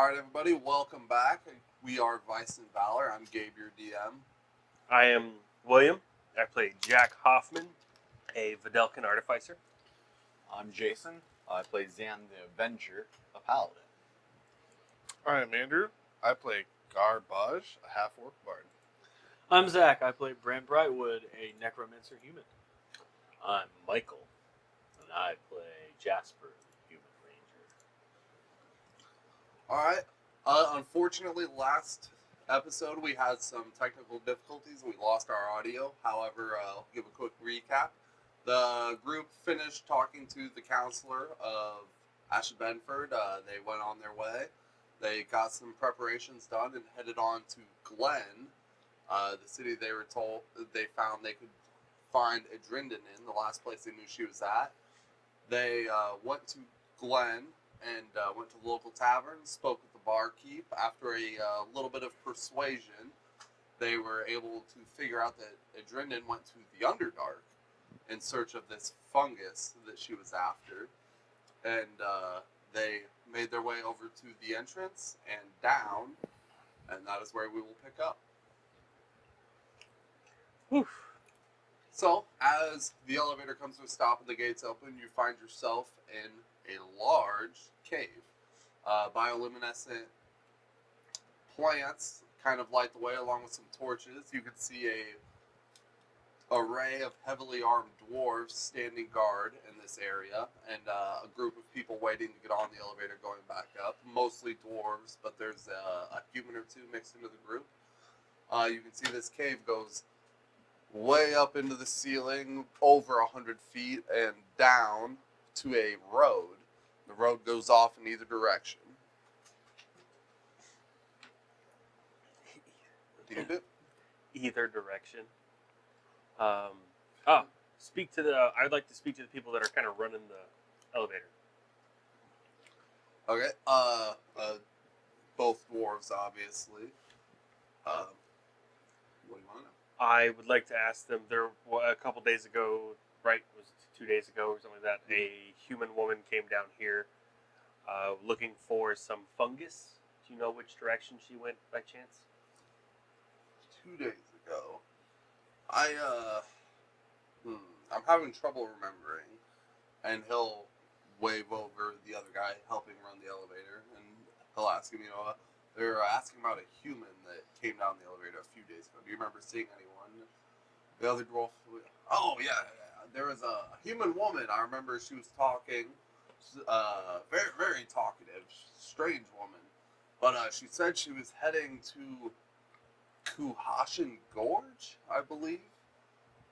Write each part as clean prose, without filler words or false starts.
All right, everybody, welcome back. We are Vice and Valor. I'm Gabe, your DM. I am William. I play Jack Hoffman, a Videlkin artificer. I'm Jason. I play Zan the Avenger, a paladin. I'm Andrew. I play Garbage, a half-orc bard. I'm Zach. I play Brent Brightwood, a necromancer human. I'm Michael, and I play Jasper, the Human Ranger. All right. Unfortunately, last episode we had some technical difficulties. We lost our audio. However, I'll give a quick recap. The group finished talking to the counselor of Ashbenford. They went on their way. They got some preparations done and headed on to Glen, the city they were told they found they could find Adrinden in, the last place they knew she was at. They went to Glen and went to the local tavern, spoke with the barkeep. After a little bit of persuasion, they were able to figure out that Adrinden went to the Underdark in search of this fungus that she was after. And they made their way over to the entrance and down, and that is where we will pick up. Whew. So, as the elevator comes to a stop and the gates open, you find yourself in a large cave. Bioluminescent plants kind of light the way along with some torches. You can see a array of heavily armed dwarves standing guard in this area, and a group of people waiting to get on the elevator going back up. Mostly dwarves, but there's a human or two mixed into the group. You can see this cave goes way up into the ceiling, over 100 feet, and down to a road. The road goes off in either direction. Either direction. I'd like to speak to the people that are kind of running the elevator. Okay. Both dwarves, obviously. What do you want to know? I would like to ask them. There, a couple days ago, right? Was it 2 days ago or something like that? A human woman came down here, looking for some fungus. Do you know which direction she went by chance? 2 days ago. I'm having trouble remembering. And he'll wave over the other guy helping run the elevator, and he'll ask him, they're asking about a human that came down the elevator a few days ago. Do you remember seeing anyone? The other dwarf, oh yeah. There was a human woman. I remember she was talking, very, very talkative, strange woman. But she said she was heading to Kuhashin Gorge, I believe.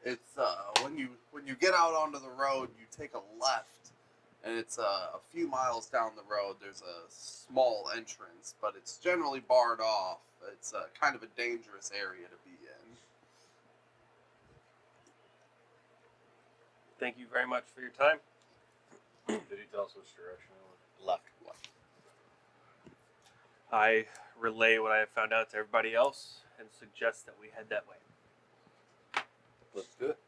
It's when you get out onto the road, you take a left, and it's a few miles down the road. There's a small entrance, but it's generally barred off. It's kind of a dangerous area to be in. Thank you very much for your time. Did he tell us which direction it Left. I relay what I have found out to everybody else and suggest that we head that way. Let's do it.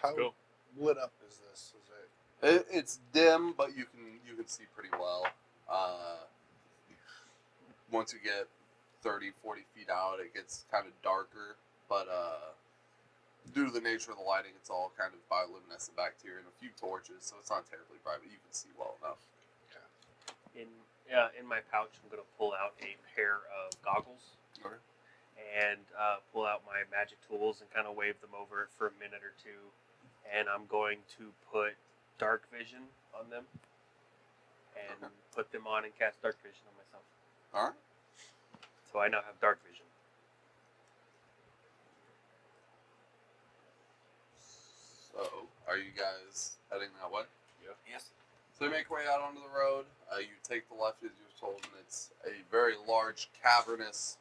How go. lit up is this? It's dim, but you can see pretty well. Once you get 30, 40 feet out, it gets kind of darker, but due to the nature of the lighting, it's all kind of bioluminescent bacteria and a few torches, so it's not terribly bright, but you can see well enough. In my pouch, I'm going to pull out a pair of goggles. Okay. And pull out my magic tools and kind of wave them over it for a minute or two. And I'm going to put dark vision on them and put them on and cast dark vision on myself. All right. So I now have dark vision. So, are you guys heading that way? Yeah. Yes. So you make your way out onto the road. You take the left as you're told, and it's a very large cavernous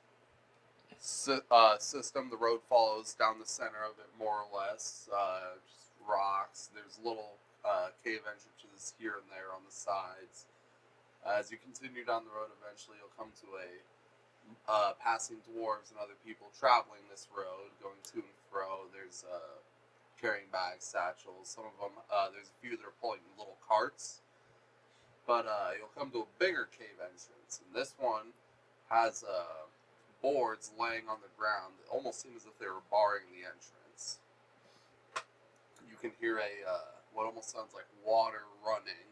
system. The road follows down the center of it, more or less. Just rocks. There's little cave entrances here and there on the sides. As you continue down the road, eventually you'll come to a passing dwarves and other people traveling this road, going to and fro. There's carrying bags, satchels. Some of them, there's a few that are pulling little carts. But you'll come to a bigger cave entrance, and this one has boards laying on the ground. It almost seems as if they were barring the entrance. You can hear what almost sounds like water running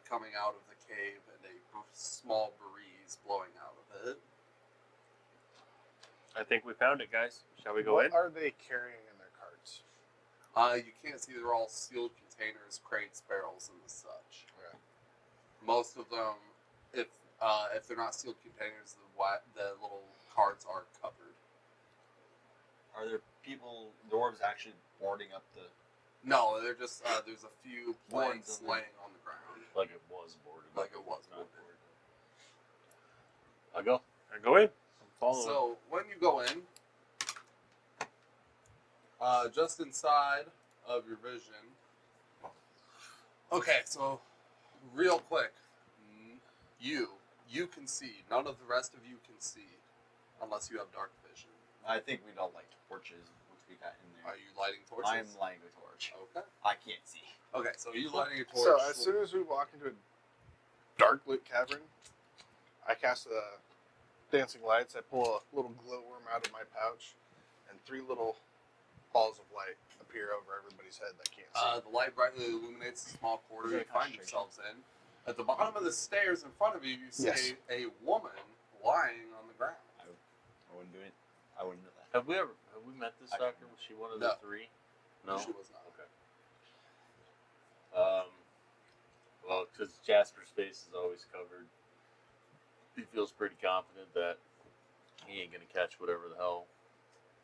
coming out of the cave, and a small breeze blowing out of it. I think we found it, guys. Shall we go What in? are they carrying in their carts? You can't see, they're all sealed containers, crates, barrels, and such. Okay. Most of them, if they're not sealed containers, the little carts are covered. Are there dwarves actually boarding up the? No, they're just there's a few planks Boards on the- laying on the ground. Like it was boarded. Like it was Not boarded. I'll go. Go in. I'm following. So when you go in, just inside of your vision. Okay, so real quick, you can see. None of the rest of you can see, unless you have dark vision. I think we'd all like torches once we got in there. Are you lighting torches? I'm lighting a torch. Okay. I can't see. Okay, so you lighting a torch. So as soon as we walk into a dark lit cavern, I cast dancing lights. I pull a little glowworm out of my pouch, and 3 little balls of light appear over everybody's head that can't see. The light brightly illuminates the small quarter Is there you a find concentration? yourselves in. At the bottom of the stairs in front of you, you see Yes. a woman lying on the ground. I wouldn't do it. I wouldn't do that. Have we met this I doctor? don't know. Was she one of No. the 3? No. She was not. Okay. Well, because Jasper's face is always covered, he feels pretty confident that he ain't gonna catch whatever the hell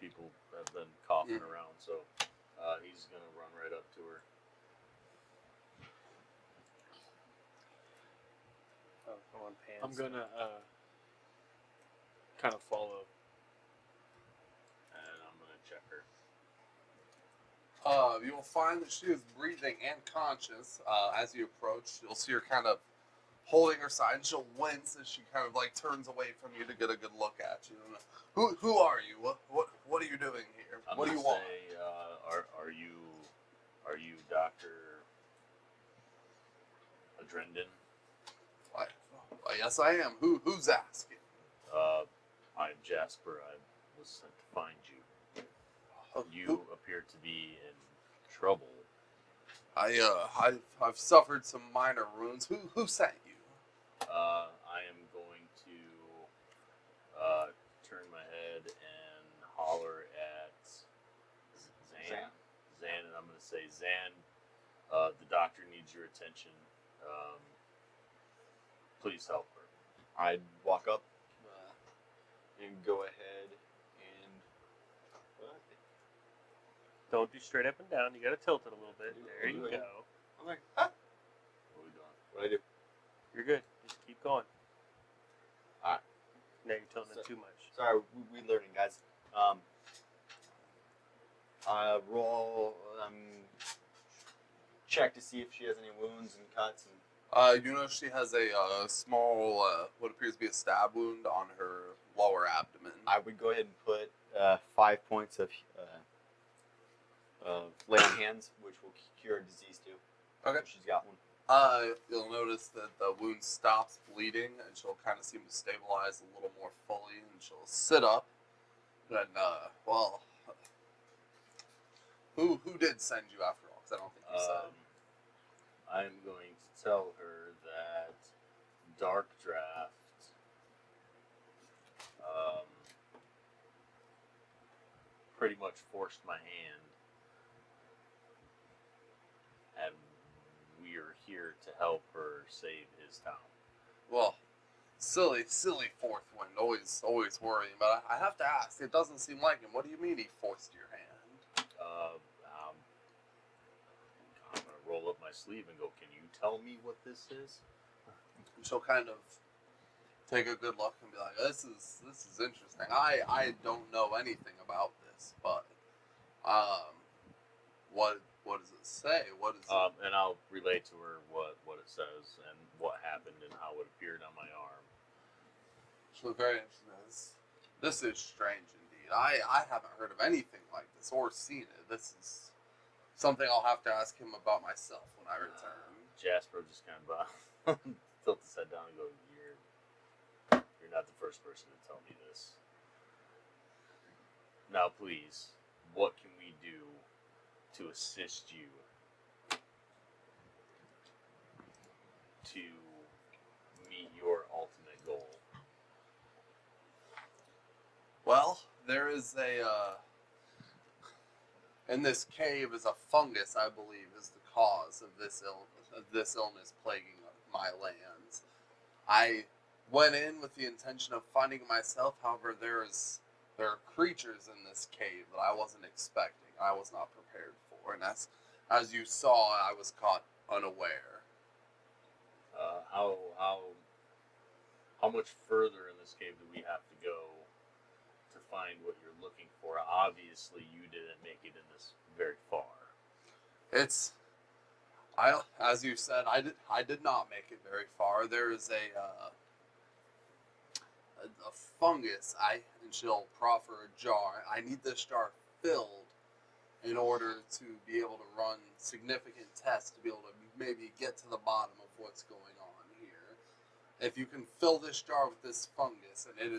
people have been coughing Mhm. around. So he's gonna run right up to her. Oh, come on, pants. I'm gonna kind of follow. And I'm gonna check her. You will find that she is breathing and conscious. As you approach, you'll see her kind of holding her side, and she'll wince as she kind of like turns away from you to get a good look at you. Who are you? What are you doing here? I'm What do gonna you want? say, are you Doctor Adrendon? Yes, I am. Who's asking? I'm Jasper. I was sent to find you. You Who- appear to be in trouble. I've suffered some minor wounds. Who sent you? I am going to turn my head and holler at Zan. Zan, and I'm going to say, Zan, the doctor needs your attention. Please help her. I'd walk up and go ahead and. Don't do straight up and down. You gotta tilt it a little bit. There you Okay. go. I'm like, ah. What are we doing? What do I do? You're good. Just keep going. Alright. Now you're tilting So- it too much. Sorry, we learning, guys. Roll. Check to see if she has any wounds and cuts. And You know she has a small, what appears to be a stab wound on her lower abdomen. I would go ahead and put 5 points of lay on hands, which will cure a disease too. Okay. If she's got one. You'll notice that the wound stops bleeding, and she'll kind of seem to stabilize a little more fully, and she'll sit up. And well, who did send you after all? Because I don't think you said. I'm going to tell her that Dark Draft pretty much forced my hand, and we are here to help her save his town. Well, silly fourth wind, always worrying. But I have to ask. It doesn't seem like him. What do you mean he forced your hand? I'm gonna roll up my sleeve and go, "Can you tell me what this is?" And she'll kind of take a good look and be like, "This is interesting. I don't know anything about this, but what does it say? What is it?" And I'll relate to her what it says and what happened and how it appeared on my arm. She'll be very interested in this. This is strange indeed. I haven't heard of anything like this or seen it. This is something I'll have to ask him about myself when I return. Jasper just kind of tilt his head down and go, "You're not the first person to tell me this. Now, please, what can we do to assist you to meet your ultimate goal?" Well, there is in this cave is a fungus, I believe, is the cause of this illness plaguing my lands. I went in with the intention of finding it myself. However, there are creatures in this cave that I wasn't expecting. I was not prepared for, and as you saw, I was caught unaware. How much further in this cave do we have to go to find what you're looking for? Obviously, you didn't make it in this very far. As you said, I did not make it very far. There is a fungus. And she'll proffer a jar. I need this jar filled in order to be able to run significant tests to be able to maybe get to the bottom of what's going on here. If you can fill this jar with this fungus, and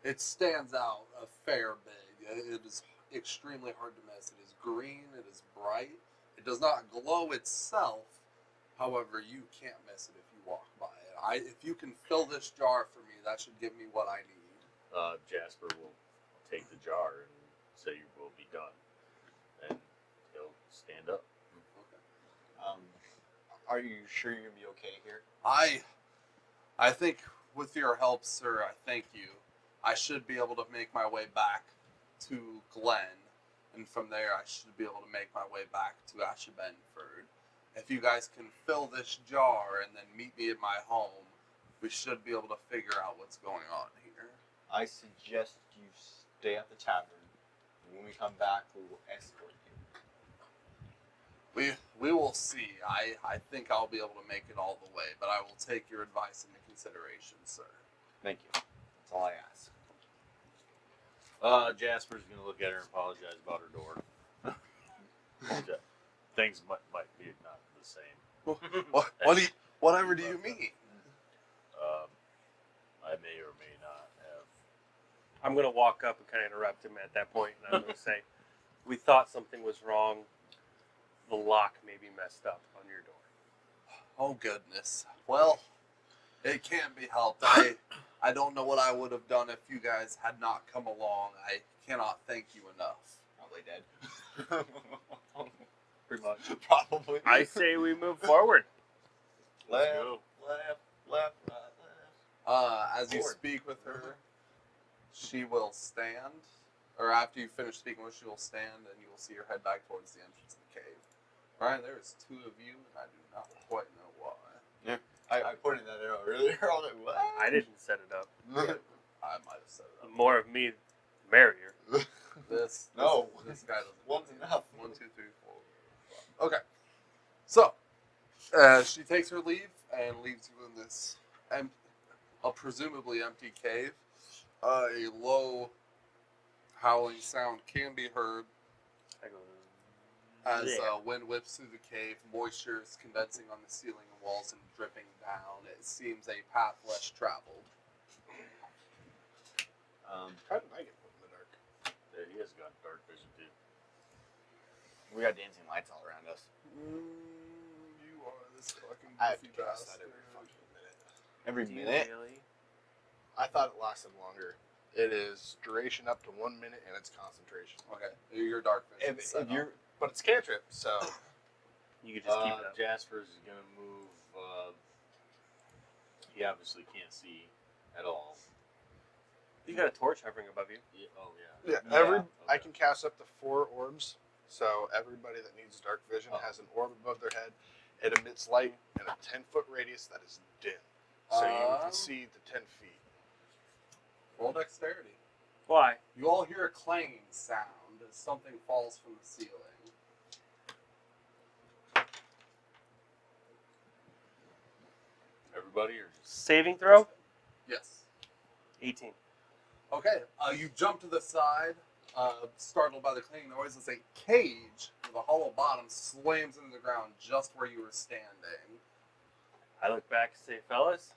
it stands out a fair bit. It is extremely hard to miss. It is green. It is bright. It does not glow itself. However, you can't miss it if you walk by it. If you can fill this jar for me, that should give me what I need. Jasper will take the jar and say you will be done, and he'll stand up. Okay. Are you sure you're gonna be okay here? I think with your help, sir, I thank you. I should be able to make my way back to Glen, and from there I should be able to make my way back to Ashabenford. If you guys can fill this jar and then meet me at my home, we should be able to figure out what's going on here. I suggest you stay at the tavern. When we come back, we will escort you. We will see. I think I'll be able to make it all the way, but I will take your advice into consideration, sir. Thank you. That's all I ask. Jasper's gonna look at her and apologize about her door. Things might be not the same. Whatever do you mean? I may or may not have. I'm going to walk up and kind of interrupt him at that point, and I'm going to say, we thought something was wrong. The lock may be messed up on your door. Oh, goodness. Well, it can't be helped. I don't know what I would have done if you guys had not come along. I cannot thank you enough. Probably dead. Pretty much. Probably. I say we move forward. Left, go. left, left, left. As you speak with her, she will stand, or after you finish speaking with her, she will stand, and you will see her head back towards the entrance of the cave. Brian, there is two of you, and I do not quite know why. I pointed that out earlier. I was like, what? I didn't set it up. I might have said it. The more of me, the merrier. This guy doesn't. One's enough. 1, 2, 3, 4. Okay. So, she takes her leave and leaves you in this a presumably empty cave. A low howling sound can be heard I go, as yeah. wind whips through the cave. Moisture is condensing on the ceiling and walls and dripping down. It seems a path less traveled. How did I get put in the dark? Yeah, he has got dark vision too. We got dancing lights all around us. You are this fucking I have to goofy cast bastard. that every fucking minute. Every Do you minute? really? I thought it lasted longer. It is duration up to 1 minute, and it's concentration. Okay, your dark vision. If you're But it's cantrip, so You could just keep it up. Jasper's gonna move. He obviously can't see at all. You got a torch hovering above you. Yeah, oh yeah. yeah. I Okay. can cast up to 4 orbs. So everybody that needs dark vision has an orb above their head. It emits light in a 10-foot radius that is dim, so you can see the 10 feet. Roll dexterity. Why? You all hear a clanging sound as something falls from the ceiling. Everybody, or just Saving throw? Yes. 18. Okay, you jump to the side, startled by the clicking noise as a cage with a hollow bottom slams into the ground just where you were standing. I look back and say, fellas,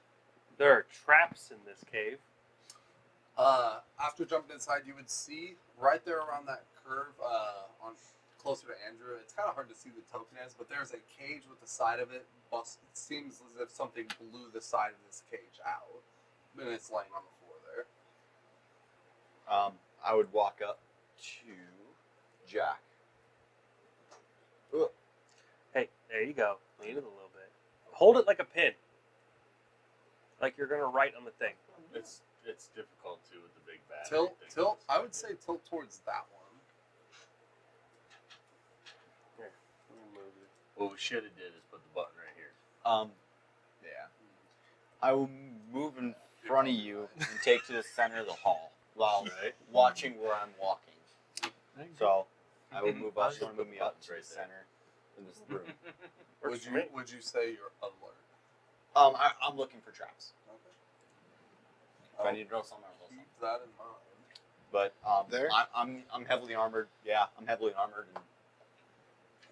there are traps in this cave. After jumping inside, you would see right there around that curve, on closer to Andrew. It's kind of hard to see the token as, but there's a cage with the side of it bust. It seems as if something blew the side of this cage out, and it's laying on the floor there. I would walk up to Jack. Ooh. Hey, there you go. Lean it a little bit. Hold it like a pin. Like you're gonna write on the thing. It's difficult too with the big battery. Tilt. I would say tilt towards that one. Here, let me move it. What we should have did is put the button right here. Yeah. I will move in front of you and take to the center of the hall while watching where I'm walking. So I will move up. You want to move me up to the center in this room? Would you say you're alert? I'm looking for traps. Okay. If I need to drill something, I'll drill something. Keep that in mind. But There? I'm heavily armored. Yeah, I'm heavily armored. And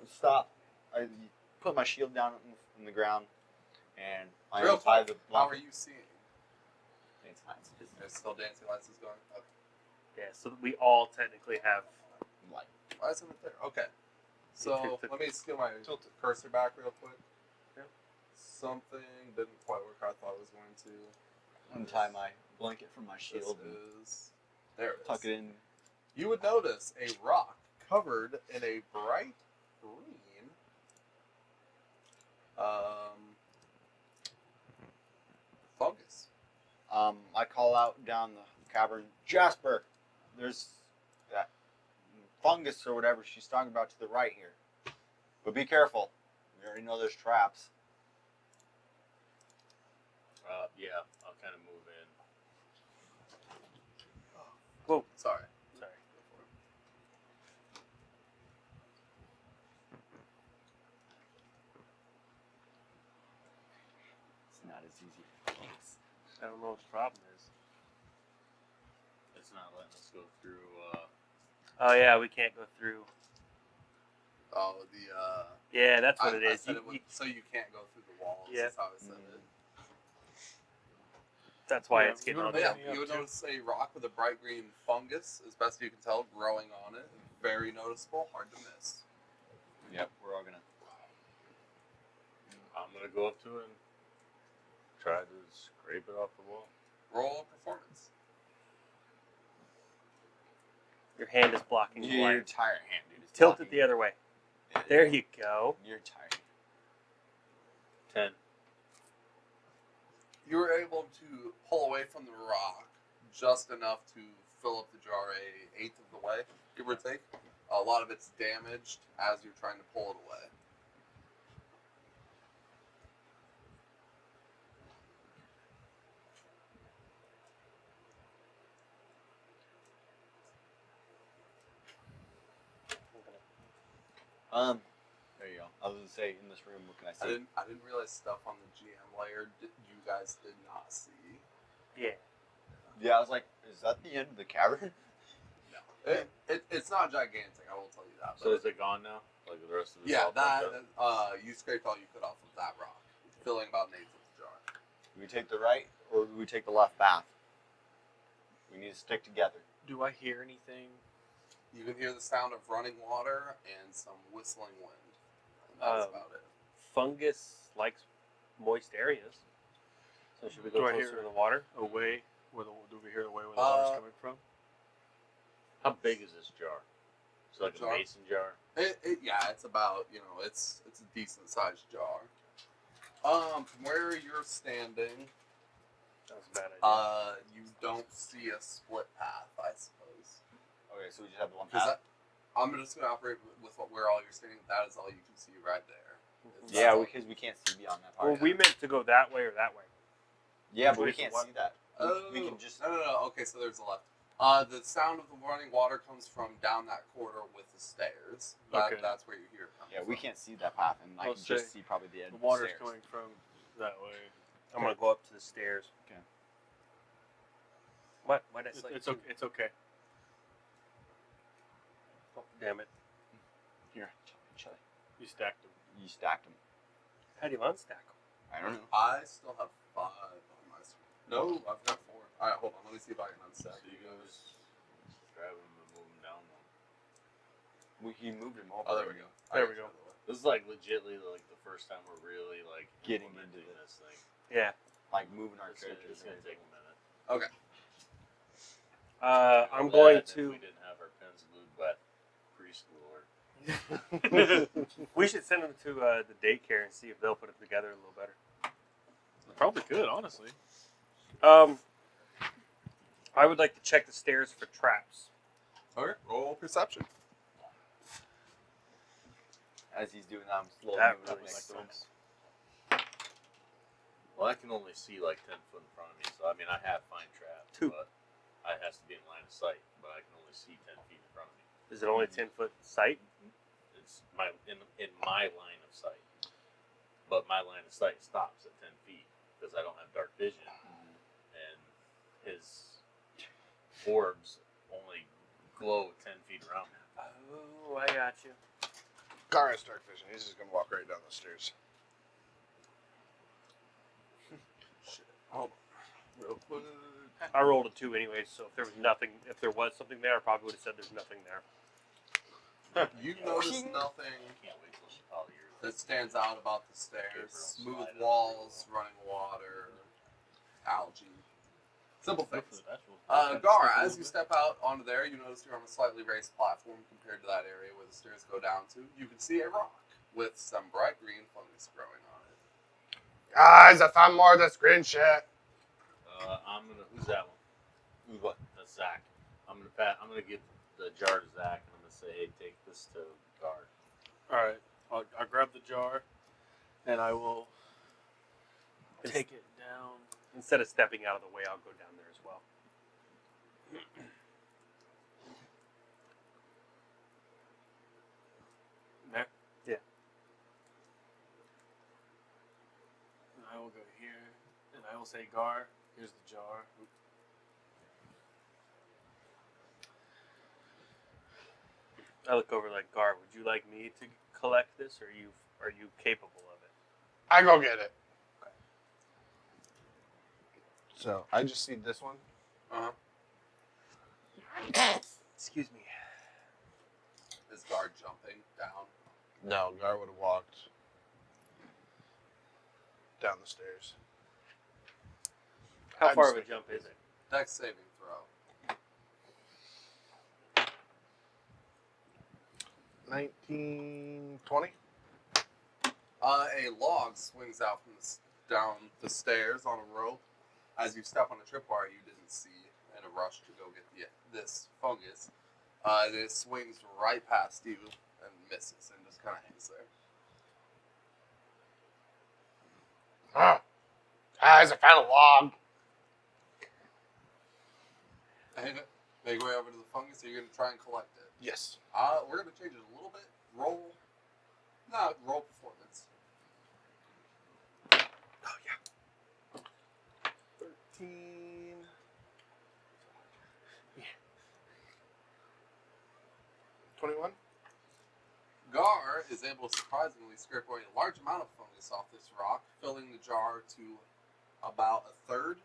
stop. I put my shield down in the ground, and I Real untie quick, the how are blanket. you seeing? It's fine. There's still dancing lights is going. Okay. Yeah, so we all technically have. Light. Why isn't it there? Okay. So let me steal my Tilted. cursor back real quick. Yep. Something didn't quite work how I thought it was going to. Untie my blanket from my shield and There it is. tuck it in. You would notice a rock covered in a bright green fungus. I call out down the cavern, Jasper, there's that fungus or whatever she's talking about to the right here. But be careful. We already know there's traps. Yeah, I'll kind of move in. Whoa, Sorry. sorry. It's not as easy. I don't know what the problem is. It's not letting us go through. Oh yeah, we can't go through. Oh, Yeah, that's what it I is. said it would, so you can't go through the walls. Yeah. That's how I said it. That's why Yeah, it's getting you on But wanna there. yeah, me you up would too. notice a rock with a bright green fungus, as best you can tell, growing on it. Very noticeable, hard to miss. Yep, we're all gonna. I'm gonna go up to it and try to scrape it off the wall. Roll performance. Your hand is blocking the Your light. entire hand, dude. It's Tilt it blocking. the other way. There you go. Your entire hand. 10. You were able to pull away from the rock just enough to fill up the jar a eighth of the way, give or take. A lot of it's damaged as you're trying to pull it away. There you go. I was gonna say in this room, what can I I see? didn't realize stuff on the GM layer you guys did not see. Yeah. Yeah, I was like, is that the end of the cavern? It's not gigantic, I will tell you that. So but is it gone now? Like the rest of it? yeah, you scraped all you could off of that rock, filling about an eighth of the jar. Do we take the right or do we take the left path? We need to stick together. Do I hear anything? You can hear the sound of running water and some whistling wind. And that's about it. Fungus likes moist areas. So should we Do go I closer hear- to the water? Away? Do we hear the way where the water's coming from? How big is this jar? It's like Jar? a mason jar. Yeah, it's about, it's a decent sized jar. From where you're standing, That was a bad idea. you don't see a split path, I suppose. Okay, so we just have the one Because path. I'm just going to operate with where all you're standing. That is all you can see right there. It's Yeah, not- because we can't see beyond that part. Well, we meant to go that way or that way. Yeah, Which but we way's the can't what? see that. Oh, We can just. No. Okay, so there's a left. The sound of the running water comes from down that corridor with the stairs. Okay. That's where you hear it coming Yeah, we from. can't see that path, and I I'll can just say see probably the end The of the water's stairs. coming from that way. I'm gonna go up to the stairs. Okay. What? Why did I say? It's okay. It's okay. Damn it. Here, chili. You stacked them. You stacked them. How do you unstack them? I don't know. I still have 5 on my screen. No, I've got 4. All right, hold on. Let me see if I can unstack So you you guys grab them and move them down. He moved him over. Oh, there we go. There we go. This is like legitly like the first time we're really like Getting implementing into this thing. Yeah. Like moving our It's gonna characters. take a minute. Okay. I'm That going and to. If we didn't have our pens glued by preschooler. We should send them to the daycare and see if they'll put it together a little better. Probably could, honestly. I would like to check the stairs for traps. Okay. Roll perception. As he's doing that, I'm slowly That moving up really next to him. sucks. Well, I can only see like 10 foot in front of me, so I mean I have fine trap, 2. but I has to be in line of sight. But I can only see 10 feet in front of me. Is it only 10-foot sight? It's my in my line of sight, but my line of sight stops at 10 feet because I don't have dark vision, and his orbs only glow 10 feet around me. Oh, I got you. Gar has dark vision. He's just gonna walk right down the stairs. Shit. Hold on. Real quick. I rolled a 2 anyway, so if there was something there, I probably would have said there's nothing there. You notice nothing I can't wait till she follows yours. that stands out about the stairs. Smooth walls, running water, algae. Simple things. Gar, as you step out onto there, you notice you're on a slightly raised platform compared to that area where the stairs go down to. You can see a rock with some bright green fungus growing on it. Guys, I found more of this green shit. I'm gonna. Who's that one? Who's what? That's Zach. I'm gonna give the jar to Zach, and I'm gonna say, "Hey, take this to Gar." All right. I'll grab the jar, and I will take it down. Instead of stepping out of the way, I'll go down there as well. There? Yeah. And I will go here, and I will say, Gar, here's the jar. I look over like, Gar, would you like me to collect this, or are you capable of it? I go get it. So I just see this one. Uh-huh. Excuse me. Is Gar jumping down? No, Gar would have walked down the stairs. How I far just of a think- jump is it? Dex saving throw. 19, 20. A log swings out from down the stairs on a rope. As you step on a tripwire you didn't see in a rush to go get this fungus. And it swings right past you and misses and just kind of hangs there. Guys, I found a log. And make your way over to the fungus, so you're going to try and collect it. Yes. We're going to change it a little bit. Roll performance. Oh, yeah. 13. 21. Gar is able to surprisingly scrape away a large amount of fungus off this rock, filling the jar to about a third.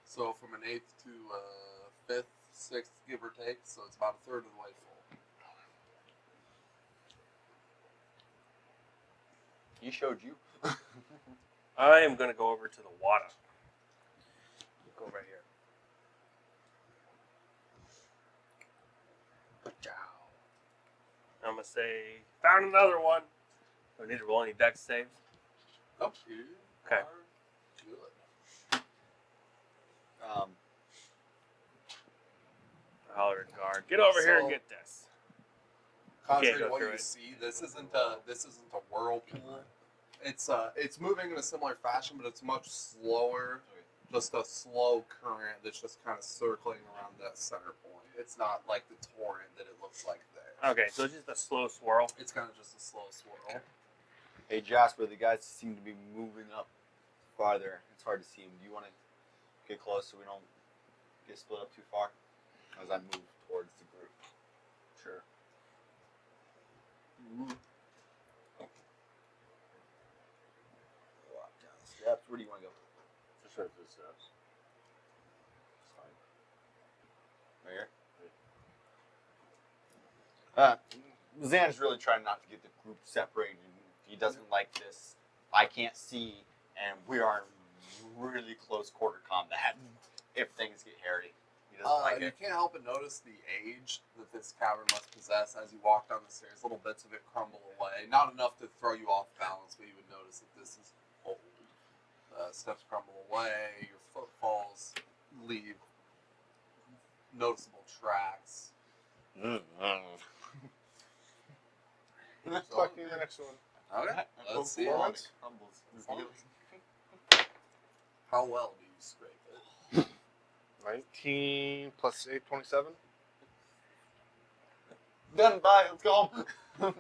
So from an eighth to a fifth, sixth, give or take. So it's about a third of the way full. He showed you. I am going to go over to the water. Go right here. I'm going to say, found another one. Do I need to roll any dex saves? Oh, you Okay. are good. Holler at guard. Get over here and So- get this. Contrary go to what through you it. see, this isn't a whirlpool. It's moving in a similar fashion, but it's much slower. Just a slow current that's just kind of circling around that center point. It's not like the torrent that it looks like there. Okay, so it's just a slow swirl. It's kind of just a slow swirl. Hey Jasper, the guys seem to be moving up farther. It's hard to see them. Do you want to get close so we don't get split up too far? As I move towards the group. Sure. Walk down the steps. Where do you want to go? Just right to the steps. It's fine. Right here. Zan's really trying not to get the group separated. He doesn't like this. I can't see, and we are in really close quarter combat. If things get hairy, he doesn't like You it. can't help but notice the age that this cavern must possess as you walk down the stairs. Little bits of it crumble away. Not enough to throw you off balance, but you would notice that this is old. Steps crumble away. Your footfalls leave noticeable tracks. Fuck me the next one. Okay, let's see. Performance? How well do you scrape it? 19 plus 8, 27. Done. Bye. Let's go home.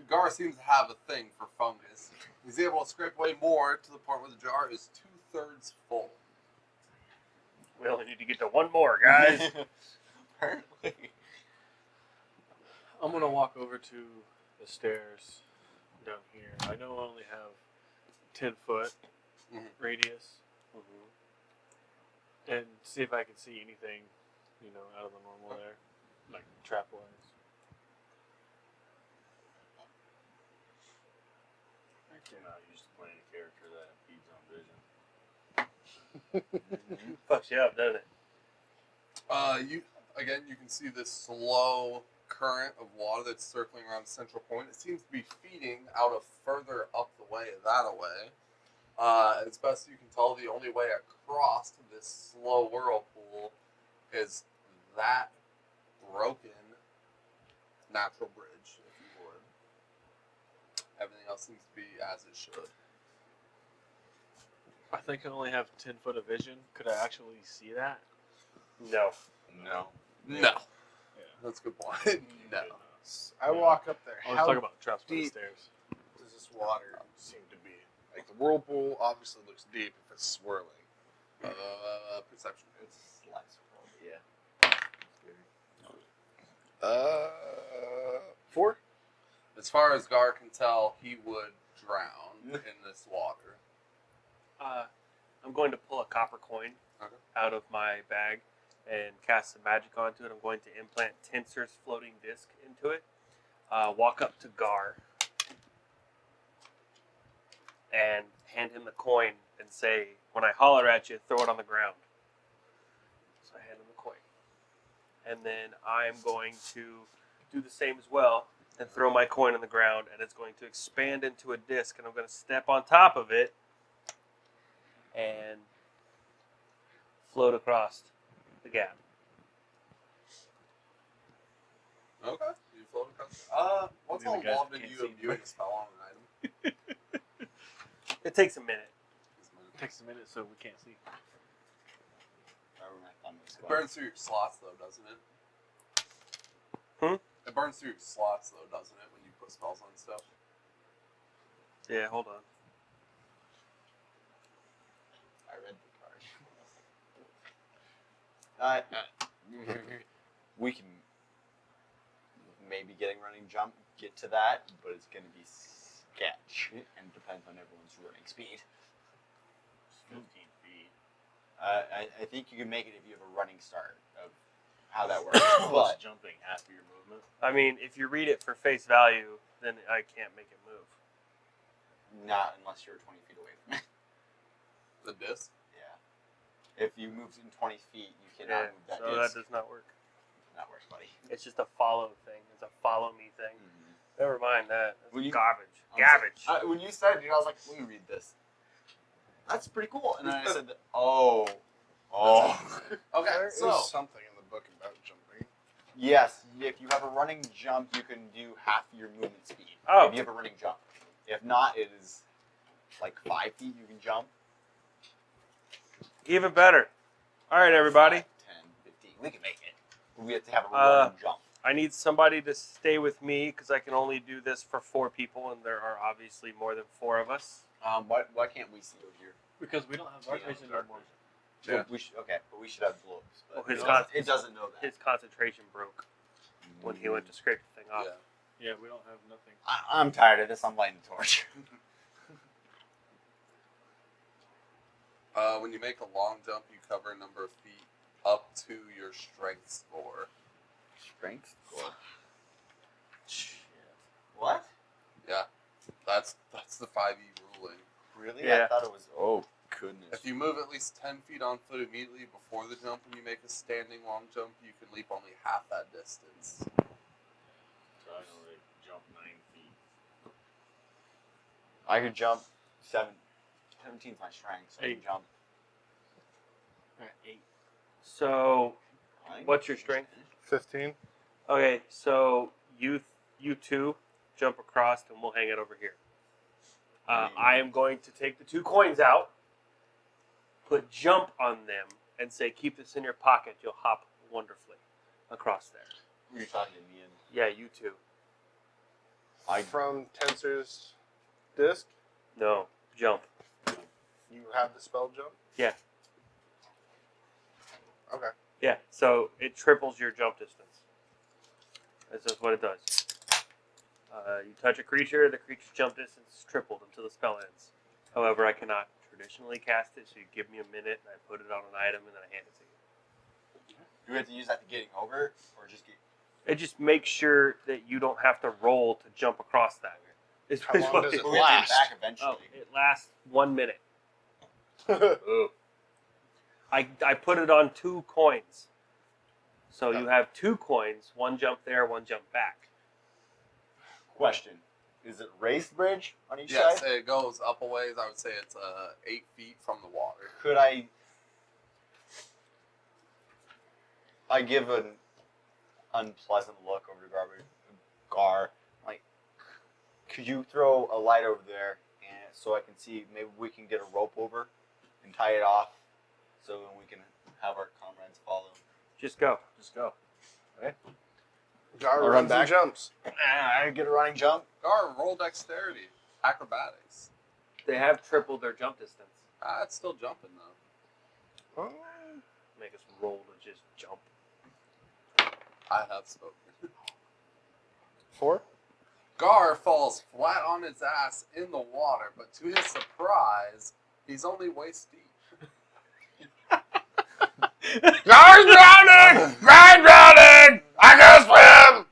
Gar seems to have a thing for fungus. He's able to scrape away more to the point where the jar is 2/3 full. We only need to get to one more, guys. Apparently. I'm gonna walk over to the stairs down here. I know I only have 10-foot Mhm. radius, and see if I can see anything, out of the normal there, like trap wise. You're not used to playing a character that feeds on vision. Fucks you up, doesn't it? You can see this slow current of water that's circling around Central Point. It seems to be feeding out of further up the way, that away. As best you can tell, the only way across this slow whirlpool is that broken natural bridge, if you would. Everything else seems to be as it should. I think I only have 10 foot of vision. Could I actually see that? No. No. No. Yeah. That's a good point. No. I walk up there. I was How talking about traps by the deep stairs. does this water seem to be? Like the whirlpool obviously looks deep if it's swirling. Perception. It's slice roll, yeah. 4? As far as Gar can tell, he would drown in this water. I'm going to pull a copper coin Okay. out of my bag and cast some magic onto it. I'm going to implant Tensor's floating disc into it. Walk up to Gar and hand him the coin and say, when I holler at you, throw it on the ground. So I hand him the coin. And then I'm going to do the same as well and throw my coin on the ground, and it's going to expand into a disc, and I'm going to step on top of it and float across the gap. Okay. You float across. What's Maybe all the guys involved in can't you see imbuing a spell on an item? It takes a minute. It takes a minute, so we can't see. It burns through your slots, though, doesn't it? It burns through your slots, though, doesn't it, when you put spells on stuff? Yeah, hold on. I read the card. We can maybe getting running jump, get to that, but it's going to be sketch and depends on everyone's running speed. 15 feet. I think you can make it if you have a running start of how that works. Plus But jumping half of your movement. I mean, if you read it for face value, then I can't make it move. not unless you're 20 feet away from it. The disc? Yeah. If you move in 20 feet, you cannot move that so disc. that does not work. Not works, buddy. It's just a follow thing. It's a follow me thing. Never mind that. That's When you- garbage. Honestly, Garbage. when you said it, I was like, let me read this. That's pretty cool. And then I said, oh. Okay, There is so something in the book about jumping. Yes, if you have a running jump, you can do half your movement speed. Oh. If you have a running jump. If not, it is like 5 feet you can jump. Even better. All right, everybody. 5, 10, 15. We can make it. We have to have a Uh, running jump. I need somebody to stay with me because I can only do this for 4 people, and there are obviously more than 4 of us. Why can't we see over here? Because we don't have dark vision dark anymore. Yeah. Well, we should have globes. But Well, his it con- doesn't know that. His concentration broke. when he went to scrape the thing off. Yeah. Yeah, we don't have nothing. I'm tired of this. I'm lighting the torch. When you make a long jump, you cover a number of feet up to your strength score. Strength score. Shit. What? Yeah, that's the 5e ruling. Really? Yeah. I thought it was. Oh goodness. If you move at least 10 feet on foot immediately before the jump and you make a standing long jump, you can leap only half that distance. So I can only jump 9 feet. I could jump 17's my strength, so I can 8. jump. 8. So, what's your strength? 15. Okay, so you two jump across, and we'll hang it over here. I am going to take the 2 coins out, put jump on them, and say, keep this in your pocket. You'll hop wonderfully across there. You're talking to me and Yeah, you two. From Tensor's disc, No, jump. you have the spell jump? Yeah. Okay. Yeah, so it triples your jump distance. That's just what it does. You touch a creature, the creature's jump distance is tripled until the spell ends. However, I cannot traditionally cast it, so you give me a minute, and I put it on an item, and then I hand it to you. do we have to use that to getting over, or just get? It just makes sure that you don't have to roll to jump across that. Is How long what does it But we have to get last? back eventually. Oh, it lasts 1 minute. Oh. I put it on 2 coins. So you have 2 coins, 1 jump there, 1 jump back. Question: is it raised bridge on each Yes, side? it goes up a ways. I would say it's 8 feet from the water. Could I give an unpleasant look over to Gar? Like, could you throw a light over there, and so I can see? Maybe we can get a rope over and tie it off, so then we can have our comrades follow. Just go. Just go. Gar I'll run runs back. and jumps. I get a running jump. Gar, roll dexterity. Acrobatics. They have tripled their jump distance. It's still jumping, though. Oh. Make us roll to just jump. I have spoken. 4? Gar falls flat on his ass in the water, but to his surprise, he's only waist deep. Gar's drowning! Gar's drowning! I can swim!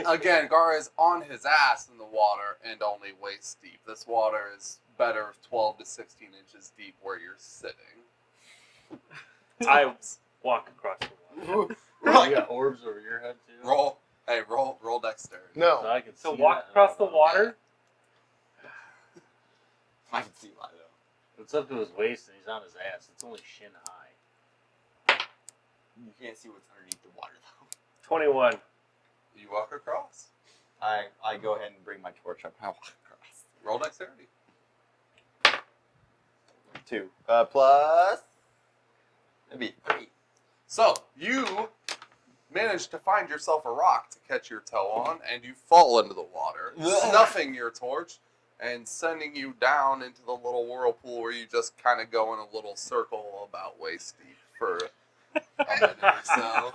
Again, Gar is on his ass in the water and only waist deep. This water is better 12 to 16 inches deep where you're sitting. I walk across the water. You got orbs over your head too. Roll dexterity. No. So I can So see walk that. across the water? I can see why though. It's up to his waist and he's on his ass. It's only shin high. You can't see what's underneath the water though. 21. You walk across. I go ahead and bring my torch up. I walk across. Roll dexterity. 2 plus. That'd be 3. So, you manage to find yourself a rock to catch your toe on, and you fall into the water, snuffing your torch and sending you down into the little whirlpool where you just kind of go in a little circle about waist deep for a minute or so.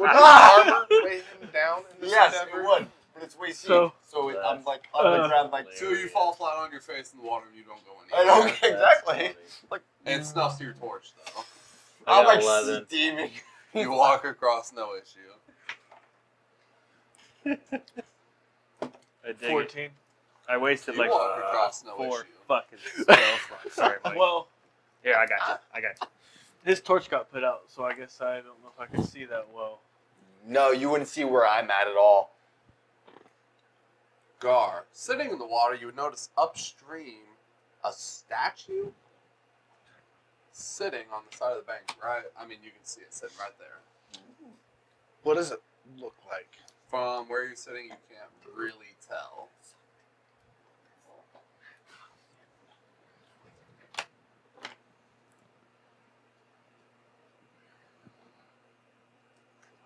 Would the armor weigh him down in this Yes, endeavor? it would. But it's way deep. So- So I'm like on the ground, like. So you fall flat on your face in the water and you don't go I anywhere. don't exactly. And it snuffs your torch, though. I'm I like got 11. steaming. You walk across, no issue. I dig it. 14. I wasted You like walk across, no 4 issue. fucking spell slots. Sorry, Mike. Well, Here, I got you. his torch got put out, so I guess I don't know if I can see that well. No, you wouldn't see where I'm at all. Gar, sitting in the water, you would notice upstream a statue sitting on the side of the bank, right? I mean, you can see it sitting right there. What does it look like? From where you're sitting, you can't really tell.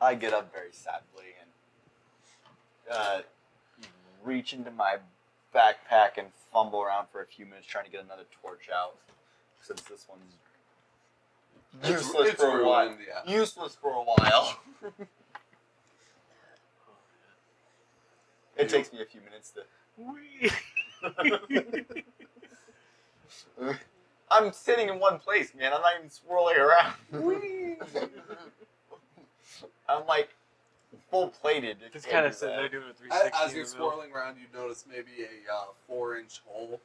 I get up very sadly and reach into my backpack and fumble around for a few minutes trying to get another torch out, since this one's useless It's for a while. ruined, yeah. Useless for a while. It takes me a few minutes to. I'm sitting in one place, man. I'm not even swirling around. I'm like full plated. Just kind of sitting there doing a 360. As you're swirling around, you notice maybe a 4-inch hole.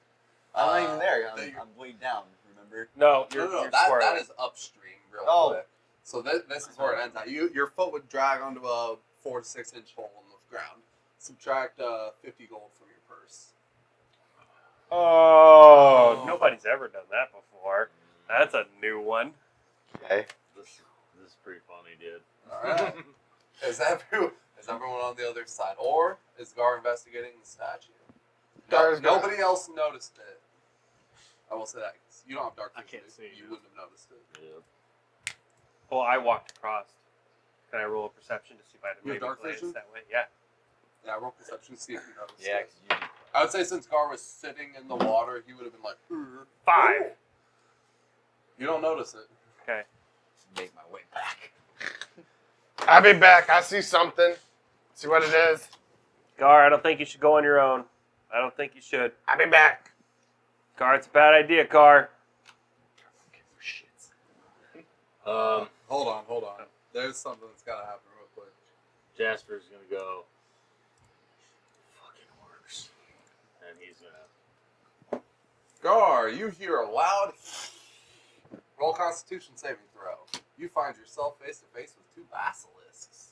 I'm not even there. that you're- I'm way down. Remember? No, No, you're that swirling. is upstream, real Oh. quick. So this is where it ends at. Your foot would drag onto a 4 to 6 inch hole in the ground. Subtract 50 gold from your purse. Oh, nobody's ever done that before. That's a new one. Okay. This is pretty funny, dude. All right. is everyone on the other side, or is Gar investigating the statue? Nobody else noticed it. I will say that 'cause you don't have dark I vision. can't see, You yeah. wouldn't have noticed it. Yeah. Well, I walked across. Can I roll a perception to see if I You have maybe dark glanced vision? that way? Yeah. Yeah, roll perception to see if you noticed Yeah, it. 'cause you I would say since Gar was sitting in the water, he would have been like, 5. You don't notice it. Okay. make my way back. I'll be back. I see something. See what it is. Gar, I don't think you should go on your own. I don't think you should. I'll be back. Gar, it's a bad idea, Gar. Hold on. There's something that's got to happen real quick. Jasper's gonna go. Fucking works. And he's gonna. Gar, you hear a loud. Roll Constitution saving throw. You find yourself face to face with 2 basilisks.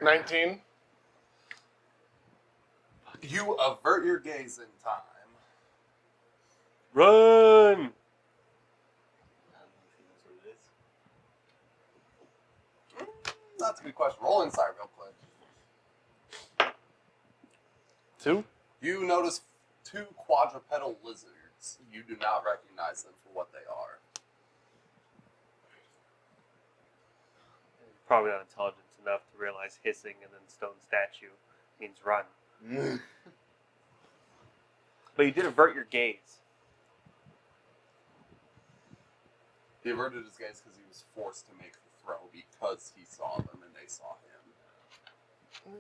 19. You avert your gaze in time. Run! That's a good question. Roll insight real quick. 2. You notice 2 quadrupedal lizards. You do not recognize them for what they are. Probably not intelligent enough to realize hissing and then stone statue means run. But you did avert your gaze. He averted his gaze because he was forced to make the throw because he saw them and they saw him.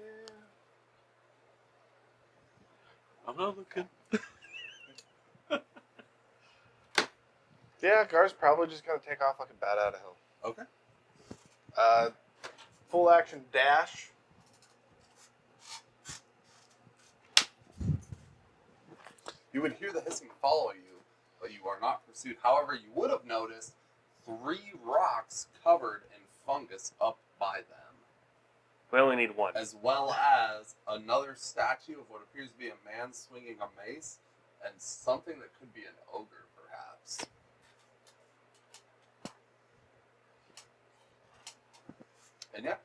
I'm not looking. Yeah, Gar's probably just gonna take off like a bat out of hell. Okay. Full action dash. You would hear the hissing follow you, but you are not pursued. However, you would have noticed 3 rocks covered in fungus up by them, We only need one. as well as another statue of what appears to be a man swinging a mace and something that could be an ogre, perhaps. And yeah.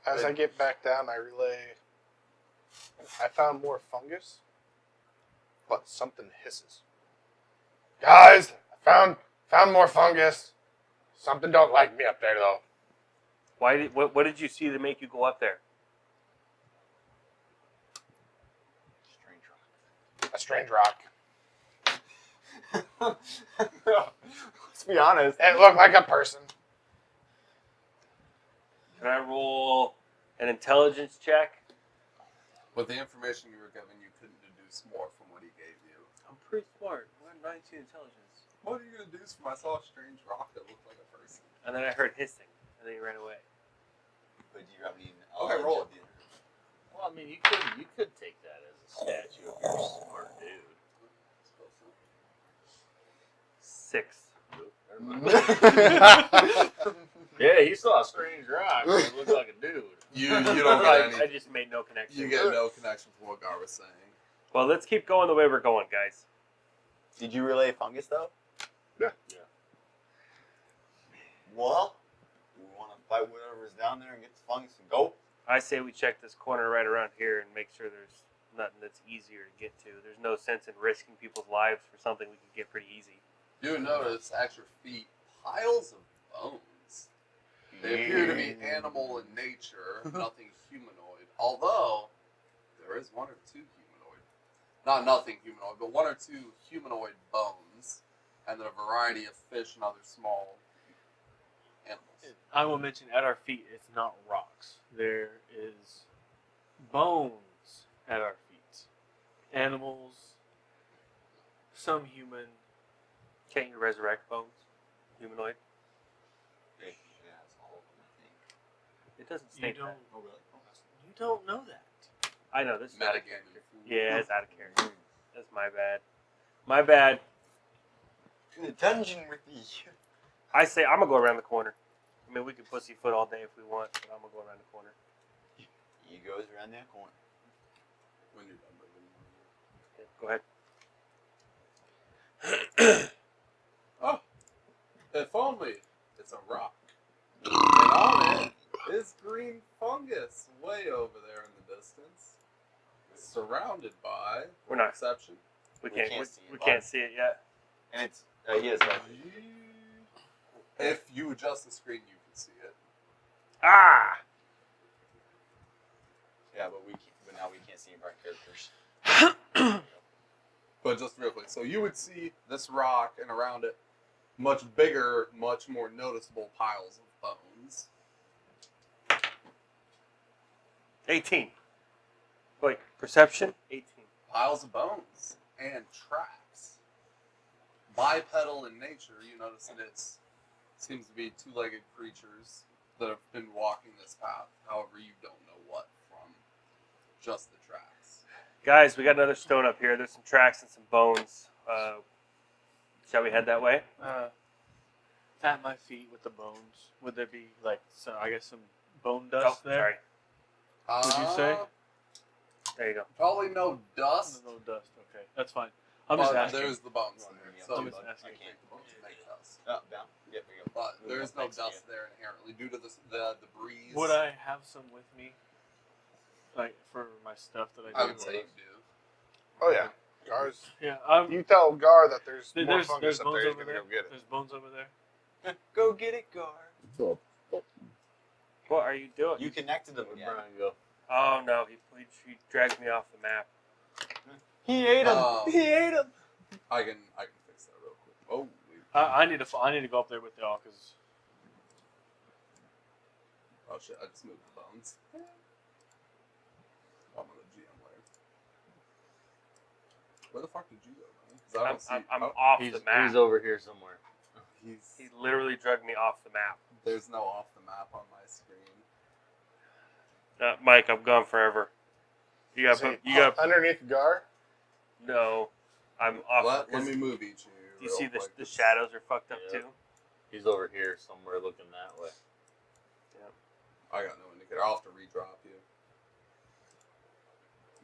As I get back down, I relay. I found more fungus, but something hisses. Guys, I found more fungus. Something don't like me up there though. What did you see to make you go up there? Strange A strange rock. Let's be honest. It looked like a person. Can I roll an intelligence check? With the information you were given, you couldn't deduce more from what he gave you. I'm pretty smart. I'm 19 intelligence. What are you going to deduce from? I saw a strange rock that looked like a person. And then I heard hissing, and then he ran away. But do you have any Okay, roll it. Well, I mean, you could take that as a statue if you're a smart dude. 6. Yeah, he saw a strange rock. It looked like a dude. You don't get I any. just made no connection. You get no connection to what Gar was saying. Well, let's keep going the way we're going, guys. Did you relay fungus though? Yeah. Well, we want to fight whatever's down there and get the fungus and go. I say we check this corner right around here and make sure there's nothing that's easier to get to. There's no sense in risking people's lives for something we can get pretty easy. You notice at your feet piles of bones. They appear to be animal in nature, nothing humanoid. Although there is 1 or 2 humanoid, nothing humanoid, but 1 or 2 humanoid bones, and then a variety of fish and other small animals. I will mention at our feet, it's not rocks. There is bones at our feet. Animals, some human. Can't you resurrect bones? Humanoid? Yeah, it's all of them, I think. It doesn't You state don't. that. Oh, really? You don't know that. I know, this is out of Metagaming. character. Yeah, it's out of character. Mm. That's my bad. My bad. In the dungeon with me. I say I'm going to go around the corner. I mean, we can pussyfoot all day if we want, but I'm going to go around the corner. He goes around that corner. When you're done moving. Yeah, go ahead. Oh, if only it's a rock. And on it is green fungus way over there in the distance. Surrounded by We're not. perception. We We can't, can't we, see it. we can't see it yet. And it's he has If you adjust the screen, you can see it. Ah! Yeah, but now we can't see any of our characters. But just real quick, so you would see this rock and around it much bigger, much more noticeable piles of bones. 18. Wait, perception? 18. Piles of bones and tracks. Bipedal in nature, you notice that it seems to be two-legged creatures that have been walking this path. However, you don't know what from just the tracks. Guys, we got another stone up here. There's some tracks and some bones. Shall we head that way? At my feet with the bones. Would there be I guess some bone dust there? Sorry. Would you say? There you go. Probably no dust. No dust. Okay, that's fine. I'm just but asking. there's the bones there. So I'm just I asking. can't the bones make dust. Oh, down. Yeah, there you go. But there is no Thanks, dust there inherently due to the breeze. Would I have some with me? Like for my stuff that I do? I would say you do. Oh yeah, Gar's. Yeah, You tell Gar that there's more there's fungus up bones there. He's over gonna there. go get it. There's bones over there. Go get it, Gar. What are you doing? You connected them Where'd again. Brian go? Oh, no. He dragged me off the map. He ate him. Oh. He ate him. I can fix that real quick. Oh, wait. I need to go up there with y'all because Oh shit! I just moved the bones. I'm on the GM layer. Where the fuck did you go, man? 'Cause I don't see. I'm oh, off He's the map. he's over here somewhere. He literally dragged me off the map. There's no off the map on my screen. Mike, I'm gone forever. You got underneath Gar. no. I'm off. Let me move each of you. Do you real see quick. the shadows are fucked up Yeah. too? He's over here somewhere looking that way. I got no indicator. I'll have to redrop you.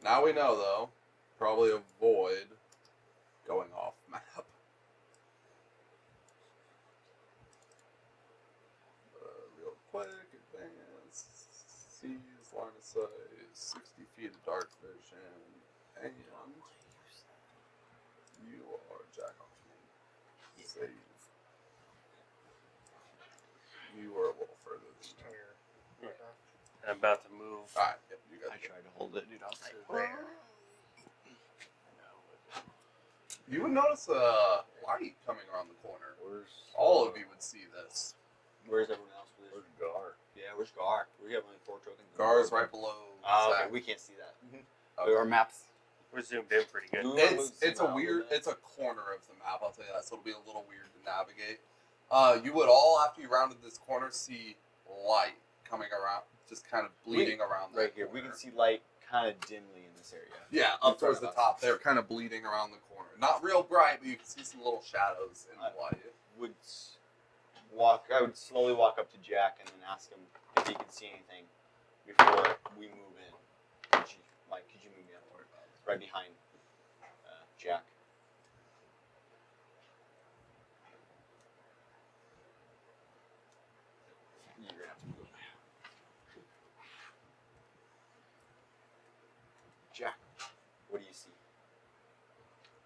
Now we know, though. Probably avoid going off map. Real quick, advance. Seize line of sight, 60 feet of dark vision, and you are jack off me. Save. You are a little further than me. I'm about to move. Alright, yep, you guys. I tried to hold it. Dude, I was You would notice a light coming around the corner. Where's All of you would see this. Where's everyone else? Please? Where's Gar? Yeah, where's Gar? We have only 4 tokens. Gar's right below. Oh, okay. Zach. We can't see that. Okay. Our maps. We're zoomed in pretty good. It's a weird. It's a corner of the map. I'll tell you that. So it'll be a little weird to navigate. You would all, after you rounded this corner, see light coming around, just kind of bleeding around Right that here. We corner. can see light kind of dimly in this area. Yeah, in up front towards of the us. top. They're kind of bleeding around the corner. Not real bright, but you can see some little shadows in the light. I would slowly walk up to Jack and then ask him if he could see anything before we move in. Could you move me up right behind Jack? You're gonna have to move. Jack, what do you see?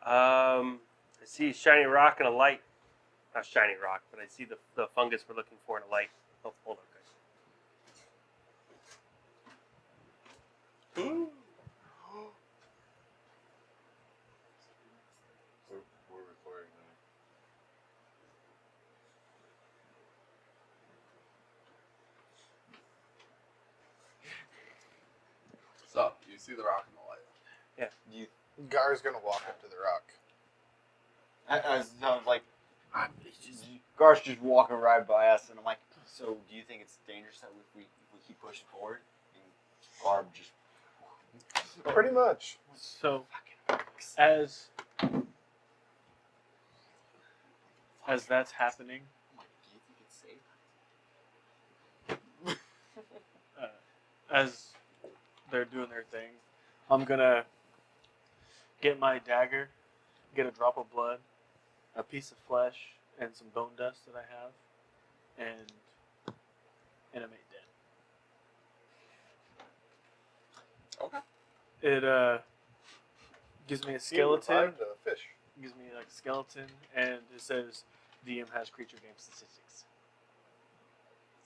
I see a shiny rock and a light. Not shiny rock, but I see the fungus we're looking for in a light. Oh, hold on, guys. We're recording now. see the rock in the light. You, Gar's gonna walk up to the rock. as like, Gar's just walking right by us, and I'm like, so do you think it's dangerous that we keep pushing forward? And Gar just Pretty much. So, as that's happening, I'm like, do you think it's safe? as they're doing their thing, I'm gonna get my dagger, get a drop of blood, a piece of flesh, and some bone dust that I have, and animate dead. Okay. It gives me a skeleton. Revived a fish. Gives me like a skeleton, and it says DM has creature game statistics.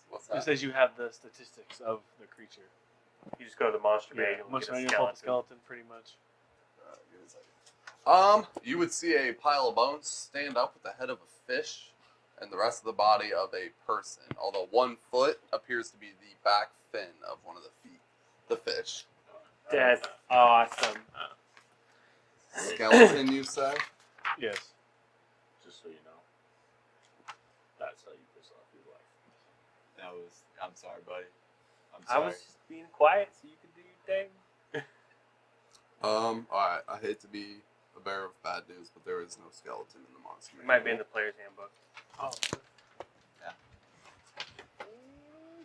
What's It that? says you have the statistics of the creature. You just go to the monster manual and Most get a manual skeleton. skeleton, pretty much. Give me a second. You would see a pile of bones stand up with the head of a fish and the rest of the body of a person, although one foot appears to be the back fin of one of the feet. The fish. That's awesome. Skeleton, you say? Yes. Just so you know. That's how you piss off your wife. I'm sorry, buddy. I'm I sorry. was just being quiet so you could do your thing. Alright, I hate to be a bearer of bad news, but there is no skeleton in the monster It might be in the player's handbook. Oh.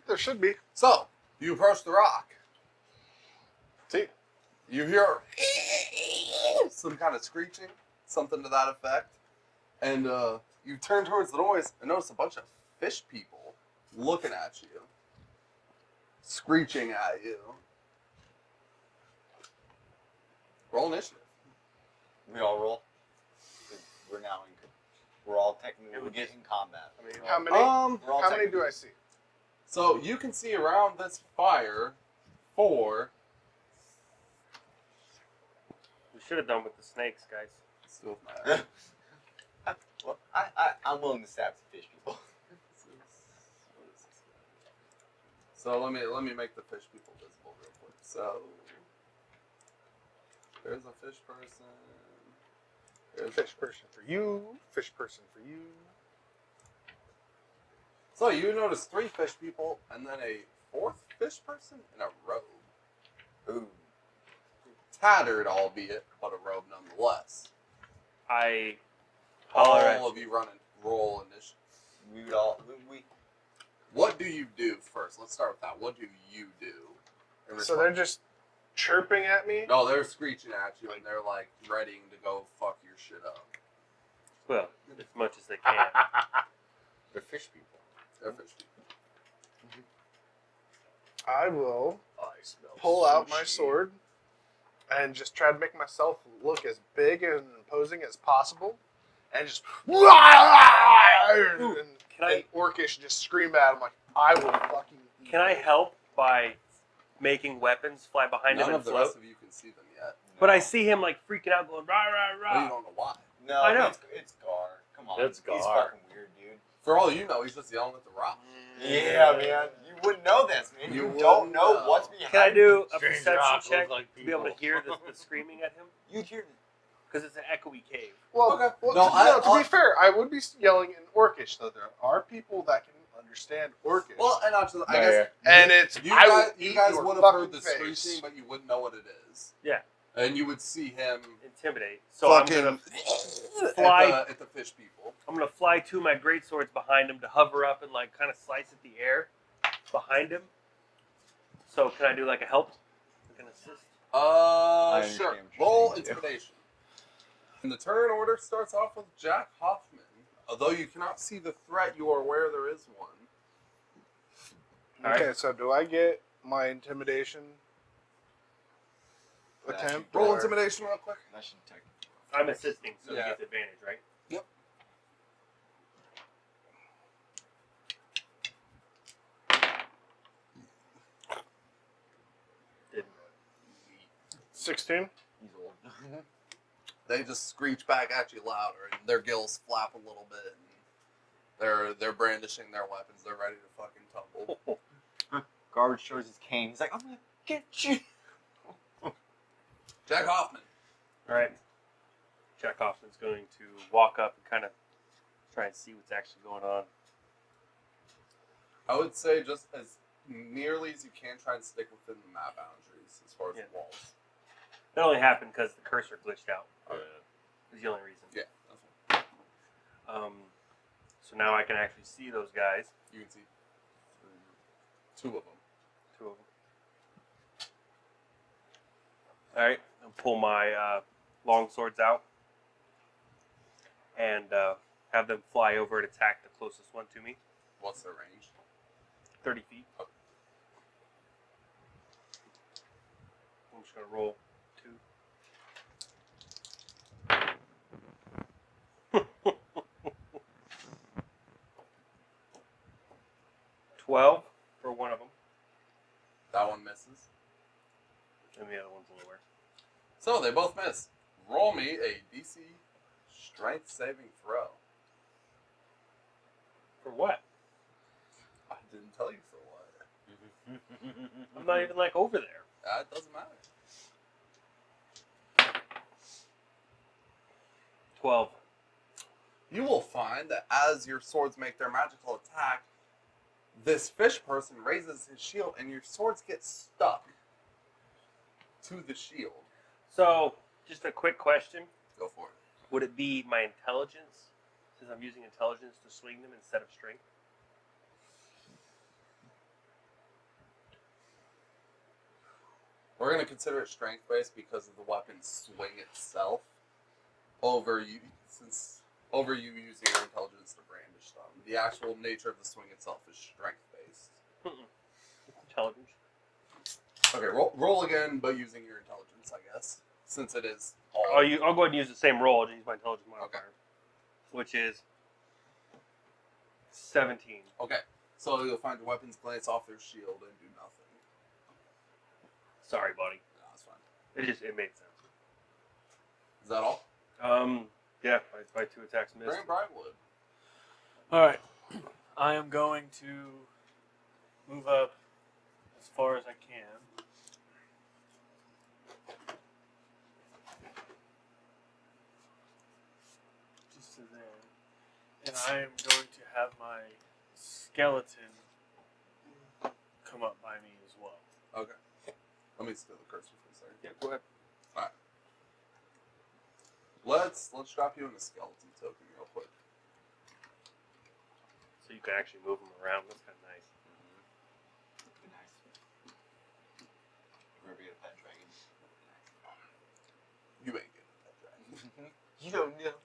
There should be. So, you approach the rock. See? You hear some kind of screeching, something to that effect. And you turn towards the noise and notice a bunch of fish people looking at you, screeching at you. Roll initiative. We all roll. 'Cause we're now we're all technically in combat. I mean, How many? We're all How many technically- do I see? So you can see around this fire 4. we should have done with the snakes, guys. Still with my Well, I'm willing to stab some fish people. So let me make the fish people visible real quick. So there's a fish person. There's Fish person for you. Fish person for you. So you notice 3 fish people and then a 4th fish person in a robe. Ooh. Tattered, albeit, but a robe nonetheless. I All holler at of you run and roll initiative. We would all we What do you do first? Let's start with that. What do you do? in So they're response? just chirping at me? No, they're screeching at you and they're like ready to go fuck your shit up. well, as much as they can. they're fish people. They're fish people. I will I smell pull out sushi. my sword and just try to make myself look as big and imposing as possible. And just... Can I- and Orcish just scream at him like, I will fucking... eat Can I you." help by making weapons fly behind None him of and the float? rest of you can see them yet. But I see him like freaking out, going rah rah But you rah. don't know why. No, I know. It's Gar. Come on. It's He's Gar. fucking weird, dude. For all you know, he's just yelling at the rock. Yeah, man. You wouldn't know this, man. You You don't wouldn't know know. what's behind. Can I do a Strange perception rocks check look like to be able to people. hear the screaming at him? You'd hear. Because it's an echoey cave. Well, Okay. well No, to be fair, I would be yelling in Orcish, though. There are people that can understand Orcish. Well, and actually, I Yeah, guess and it's... you I will guys, eat you guys your would have fucking heard the face. screeching, but you wouldn't know what it is. Yeah. And you would see him Intimidate. So I'm fucking fly- at the fish people. gonna fly 2 of my great swords behind him to hover up and like kind of slice at the air behind him. So can I do like a help? Like an assist? understand Sure. what you're Roll saying, too. intimidation. And the turn order starts off with Jack Hoffman. Although you cannot see the threat, you are aware there is one. Okay, so do I get my intimidation That attempt? Roll or- intimidation real quick. That should take. I'm assisting, so Yeah. he gets advantage, right? Yep. Didn't. 16? He's old. They just screech back at you louder, and their gills flap a little bit. And they're brandishing their weapons. They're ready to fucking tumble. Guard shows his cane. He's like, I'm gonna get you. Jack Hoffman. All right. Jack Hoffman's going to walk up and kind of try and see what's actually going on. I would say just as nearly as you can, try and stick within the map boundaries as far as Yeah. the walls. That only happened because the cursor glitched out. Yeah. Is the only reason. Yeah, that's fine. So now I can actually see those guys. You can see two of them. Two of them. All right. I'll pull my long swords out and have them fly over and attack the closest one to me. What's their range? 30 feet. Okay. I'm just going to roll 2. 12 for one of them, That one misses. and the other one's lower. So they both miss. Roll me a DC strength saving throw. For what? I didn't tell you for what. I'm not even like over there. That doesn't matter. 12. You will find that as your swords make their magical attack, this fish person raises his shield and your swords get stuck to the shield. So, just a quick question. Go for it. Would it be my intelligence, since I'm using intelligence to swing them instead of strength? We're going to consider it strength based because of the weapon's swing itself over you using your intelligence to brandish them. The actual nature of the swing itself is strength based. Intelligence. Okay, roll again, but using your intelligence, I guess, since it is all. I'll go ahead and use the same roll. I'll just use my intelligence modifier, which is 17. Okay, so you'll find your weapons glance off their shield and do nothing. Sorry, buddy. No, that's fine. It made sense. Is that all? Yeah, my 2 attacks missed. Graham Briarwood. All right. I am going to move up as far as I can. Just to there. And I am going to have my skeleton come up by me as well. Okay. Let me steal the cursor for a second. Yeah, go ahead. Let's drop you in a skeleton token real quick. So you can actually move them around. That's kind of nice. Be nice. We're gonna get a pet dragon. You ain't getting that dragon. You don't know.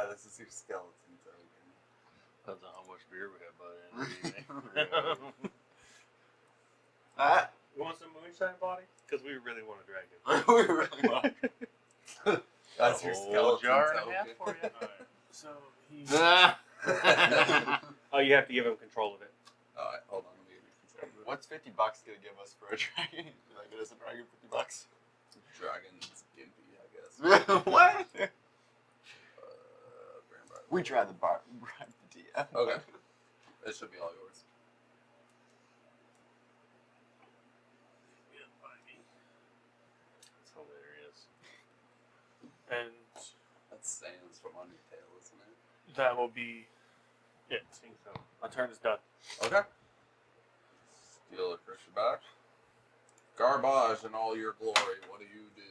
This is your skeleton token. Depends on how much beer we have by the end of the evening. You want some moonshine, body? Because we really want a dragon. We really want. That's your skeleton jar and a token. half for you. Alright. So he. Oh, you have to give him control of it. Alright, hold on. Let me give you control of it. What's $50 gonna give us for a dragon? Did I get us a dragon $50? Dragon's gimpy, I guess. What? Graham Briarwood. We tried the bar. The DM. Okay. It should be all yours. That's hilarious. And That's Sans from Undertale, isn't it? that will be it. I think so. My turn is done. Okay. Steal a cursor back. Garbage in all your glory. What do you do?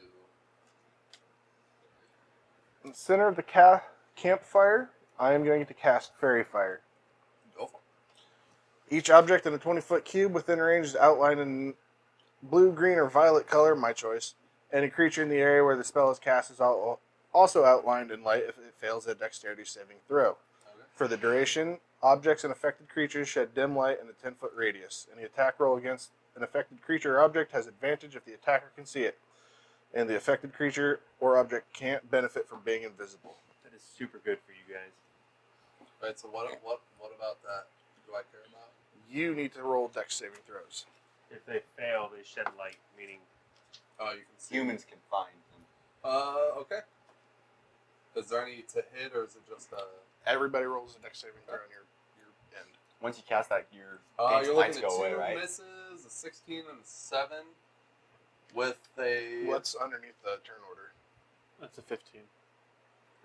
In the center of the campfire, I am going to cast Fairy Fire. Go for it. Each object in a 20-foot cube within range is outlined in blue, green, or violet color, my choice. Any creature in the area where the spell is cast is also outlined in light if it fails a dexterity saving throw. Okay. For the duration, objects and affected creatures shed dim light in a 10-foot radius. Any attack roll against an affected creature or object has advantage if the attacker can see it, and the affected creature or object can't benefit from being invisible. That is super good for you guys. Right, so what about that do I care about? You need to roll dex saving throws. If they fail, they shed light, meaning Oh, you can see. Humans can find them. Okay. Is there any to hit, or is it just Everybody rolls a dex saving throw on your end. Once you cast that, your you're dancing lights looking at go away, 2 right? misses, a 16 and a 7. with a. What's underneath the turn order? That's a 15.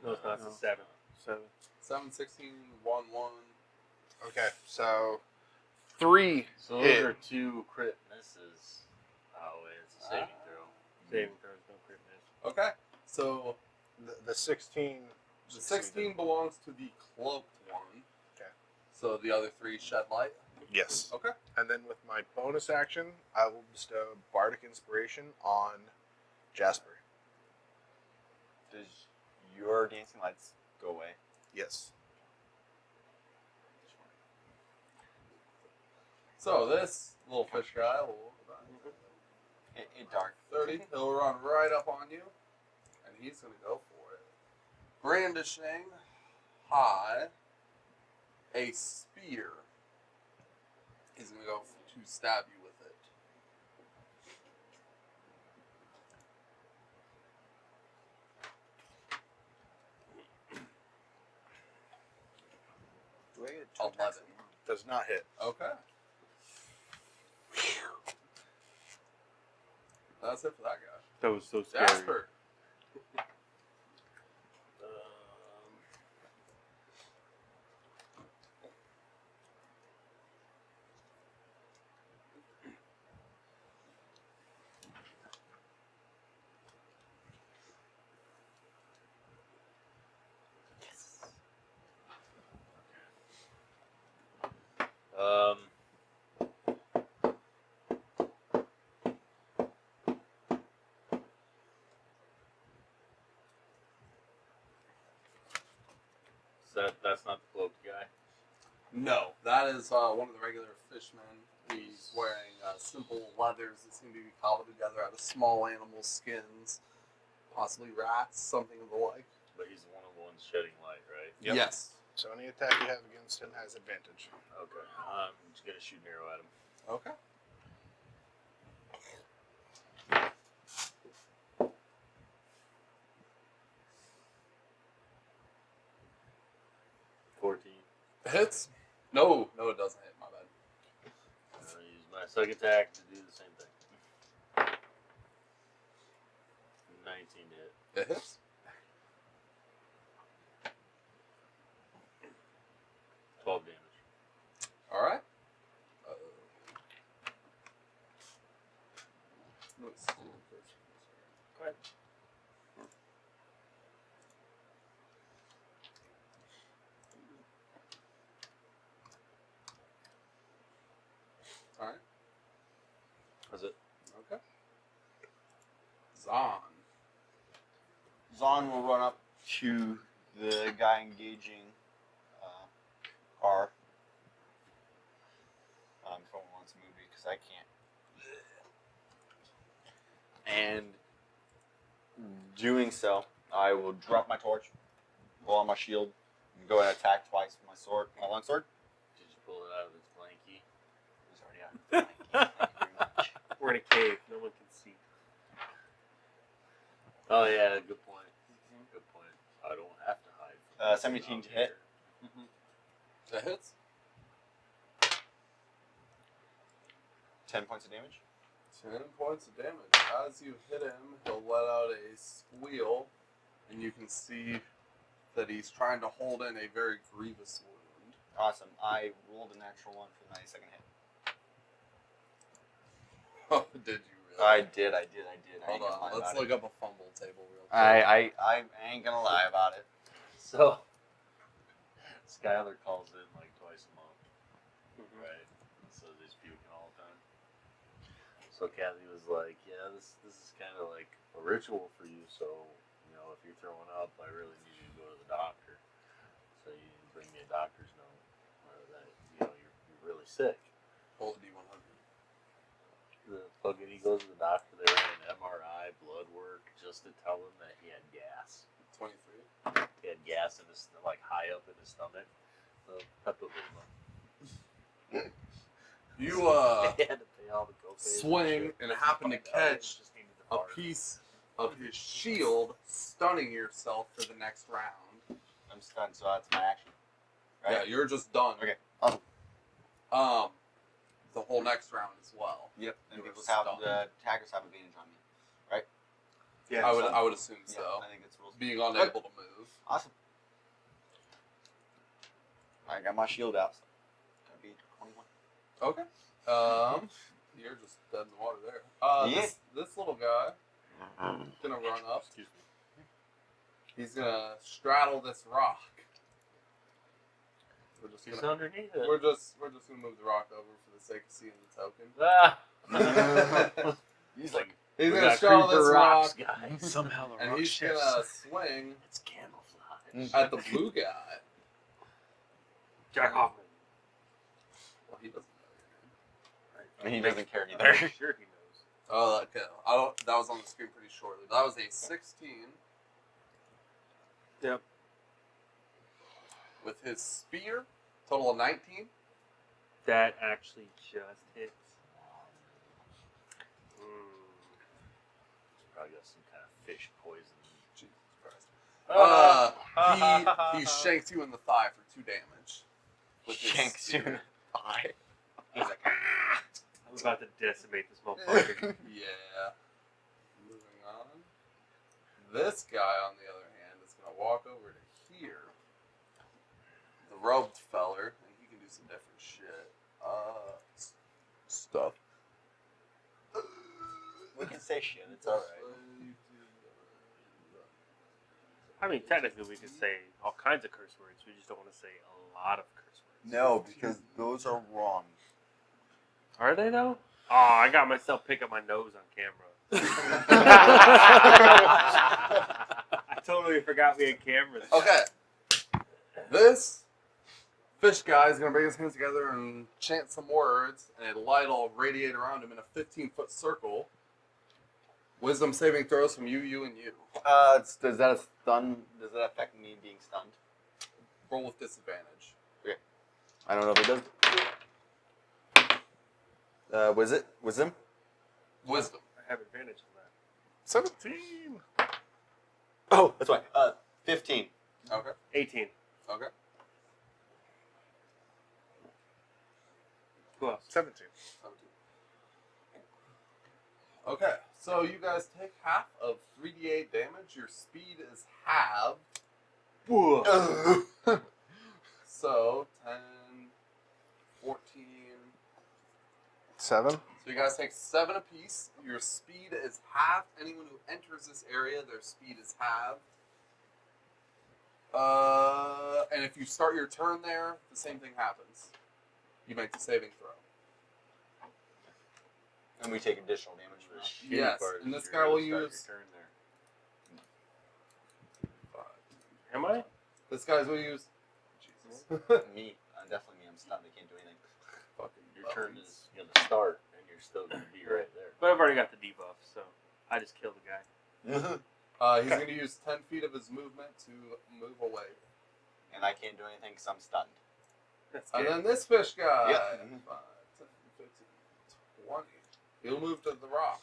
No, it's not. It's No. a 7. 7. 7, 16, 1, 1. Okay, so 3 So hit. those are 2 crit misses. Oh, wait, it's a saving throw. Saving throws, no crit miss. Okay, so The 16. the 16 belongs to the cloaked one. Okay. So the other 3 shed light. Yes. Okay. And then with my bonus action, I will bestow Bardic Inspiration on Jasper. Does your dancing lights go away? Yes. So this little fish guy will. It dark. 30. He'll run right up on you, and he's going to go for it. Brandishing high a spear. He's going to go to stab you with it. Do I get 11. Does not hit. Okay. That's it for that guy. That was so scary. Jasper. That's not the cloaked guy. No, that is one of the regular fishmen. He's wearing simple leathers that seem to be cobbled together out of small animal skins, possibly rats, something of the like. But he's one of the ones shedding light, right? Yep. Yes. So any attack you have against him has advantage. Okay. I'm just going to shoot an arrow at him. Okay. Hits? No, it doesn't hit. My bad. I'll use my second attack to do the same thing. 19 to hit. It hits. 12 damage. All right. Let's see. Go ahead. All right. That's it. Okay. Zahn. Zahn will run up to the guy engaging Car. If someone wants to move me, because I can't. And doing so, I will drop my torch, pull on my shield, and go and attack twice with my sword, my long sword. Did you pull it out of its blankie? It's already out. Thank you very much. We're in a cave. No one can see. Oh, yeah, good point. Good point. I don't have to hide. 17 to hit. That hits. 10 points of damage. 10 points of damage. As you hit him, he'll let out a squeal, and you can see that he's trying to hold in a very grievous wound. Awesome. I rolled a natural one for my second hit. Oh, did you really? I did. I Hold ain't gonna on, lie let's about look it. up a fumble table real quick. I ain't gonna lie about it. So, Skylar calls in like twice a month, right? So he's puking all the time. So Kathy was like, "Yeah, this is kind of like a ritual for you. So, you know, if you're throwing up, I really need you to go to the doctor. So you bring me a doctor's note, or that you're really sick." Roll a D100. The fucking he goes to the doctor. They ran an MRI, blood work, just to tell him that he had gas. 23. He had gas in his like high up in his stomach. So Pepto Bismol. You He had to pay all the co-pays swing shit. and happen to Just found out he catch just needed to a fart. piece of his shield, stunning yourself for the next round. I'm stunned, so that's my action. Right? Yeah, you're just done. Okay. Awesome. the whole next round as well. Yep. And You were people have stunned. the attackers have advantage on me. Yeah. I would assume Yeah, so. I think it's rules. Being unable to move. Awesome. I got my shield out. So gonna be 21. Okay. You're just dead in the water there. Yeah. This little guy gonna run up. Excuse me. He's gonna straddle this rock. We're just He's gonna underneath it. we're just gonna move the rock over for the sake of seeing the token. Ah. He's like, He's We gonna got straddle creeper this rocks, rock, guys. Somehow the and rock he's shifts. gonna swing It's camouflage. at the blue guy. Jack Hoffman. Well, he doesn't know your name. and he doesn't care I'm either. sure he knows. Oh, okay. I don't. That was on the screen pretty shortly. That was a 16. Yep. With his spear, total of 19. That actually just hits. Probably got some kind of fish poison. Jesus Christ. He shanks you in the thigh for 2 damage. With his Shanks you in spear. the eye. He's like, I'm about to decimate this motherfucker. yeah. Moving on. This guy, on the other hand, is going to walk over to here. The robed feller, and he can do some different shit. Stuff. We can say shit. It's alright. I mean, technically, we could say all kinds of curse words. We just don't want to say a lot of curse words. No, because those are wrong. Are they though? Oh, I got myself picking my nose on camera. I totally forgot we had cameras. Okay. This fish guy is going to bring his hands together and chant some words, and a light will radiate around him in a 15-foot circle. Wisdom saving throws from you, and you. Does that stun? Does that affect me being stunned? Roll with disadvantage. I don't know if it does. Was it wisdom? Wisdom. I have advantage on that. 17. Oh, that's why. 15. Okay. 18. Okay. Who else? 17. 17. Okay. So you guys take half of 3d8 damage. Your speed is halved. So 10, 14. 7. So you guys take 7 apiece. Your speed is halved. Anyone who enters this area, their speed is halved. And if you start your turn there, the same thing happens. You make the saving throw. And we take additional damage for this. Yes, and this guy will use. Turn there. Am I? This guy's will use. Jesus. Me. Definitely me. I'm stunned. I can't do anything. Fucking Your turn buttons. is gonna start, and you're still gonna be right there. But I've already got the debuff, so I just killed the guy. He's going to use 10 feet of his movement to move away. And I can't do anything because I'm stunned. That's And good. then this fish guy. Yep. 5, 10, 15, 20. He'll move to the rock.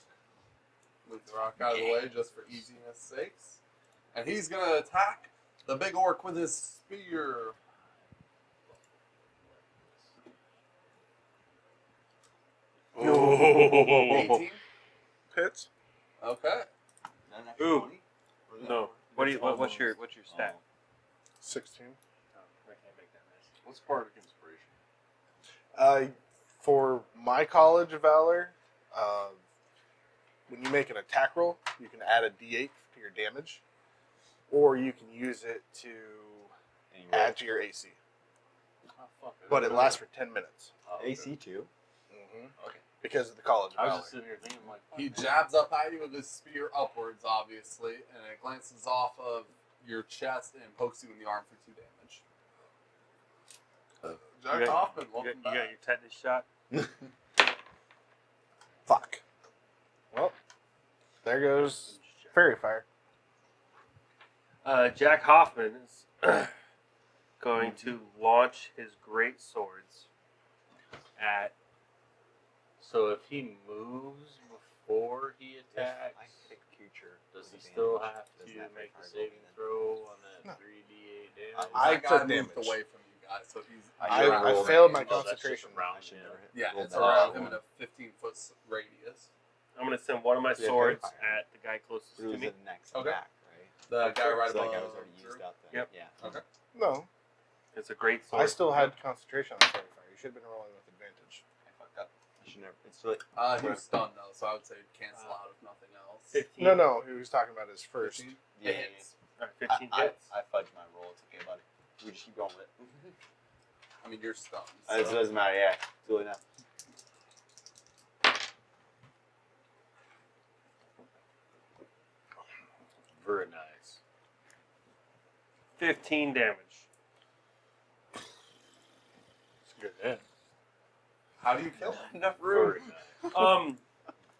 Move the rock out of the way just for easiness sakes. And he's going to attack the big orc with his spear. Oh. 18. Hits. Okay. Ooh. No. What's your stat? 16. Oh, I can't make that mess. What's part of inspiration? For my college of Valor, when you make an attack roll, you can add a d8 to your damage, or you can use it to add to your AC. Oh, fuck. But it lasts for 10 minutes. Oh, okay. AC 2. Okay. Because of the college I of was Valor. just sitting here thinking, like, fuck, He man. jabs up at you with his spear upwards, obviously, and it glances off of your chest and pokes you in the arm for 2 damage. Jack You got- Hoffman, You welcome got back. your tetanus shot? Fuck. Well, there goes Fairy Fire. Jack Hoffman is going to launch his great swords at. So if he moves before he attacks, I pick creature. does he still have to Doesn't that make make the fire saving go throw on that No. 3d8 damage? I That guy took moved damage. away from you so he's. I I rolled failed it. my Oh, that's just concentration. around I should him. never hit. Yeah, rolled it's that around last him one. in a 15-foot radius. I'm gonna send one of my Yeah, swords vampire. at the guy closest It was to me. the next Okay. attack, right? The guy right So that above. guy was already used Drew? up then. Yep. Yeah. Okay. No, It's a great sword. I still had concentration on the fairy fire. You should have been rolling with advantage. I fucked up. I should never. It's really. He was stunned though, so I would say cancel out if nothing else. 15. No, he was talking about his first. 15? Yeah. It hits. All right, 15 I hits. fudged my roll. It's okay, buddy. We just keep going with it. I mean, you're stunned. It So. doesn't matter. Yeah. It's really not. Very nice. 15 damage. It's a good hit. How do you kill him? Enough Very nice.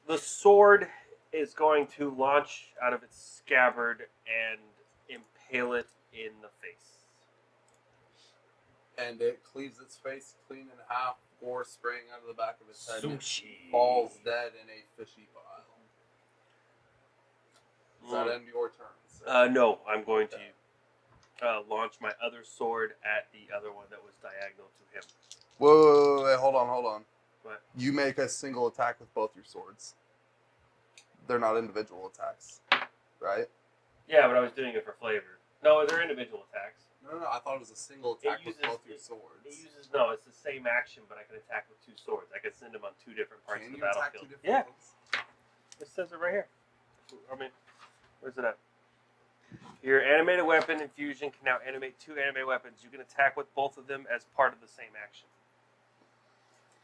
The sword is going to launch out of its scabbard and impale it in the face. And it cleaves its face clean in half, gore spraying out of the back of its head. and it Sushi. falls dead in a fishy pile. Does that Mm. end your turn? sir? No, I'm going to launch my other sword at the other one that was diagonal to him. Whoa, hold on. What? You make a single attack with both your swords. They're not individual attacks, right? Yeah, but I was doing it for flavor. No, they're individual attacks. No, I thought it was a single attack with both your swords. It's the same action, but I can attack with two swords. I can send them on two different parts Can of you the attack two battlefield. different Yeah, things? it says it right here. I mean, where's it at? Your animated weapon infusion can now animate two animated weapons. You can attack with both of them as part of the same action.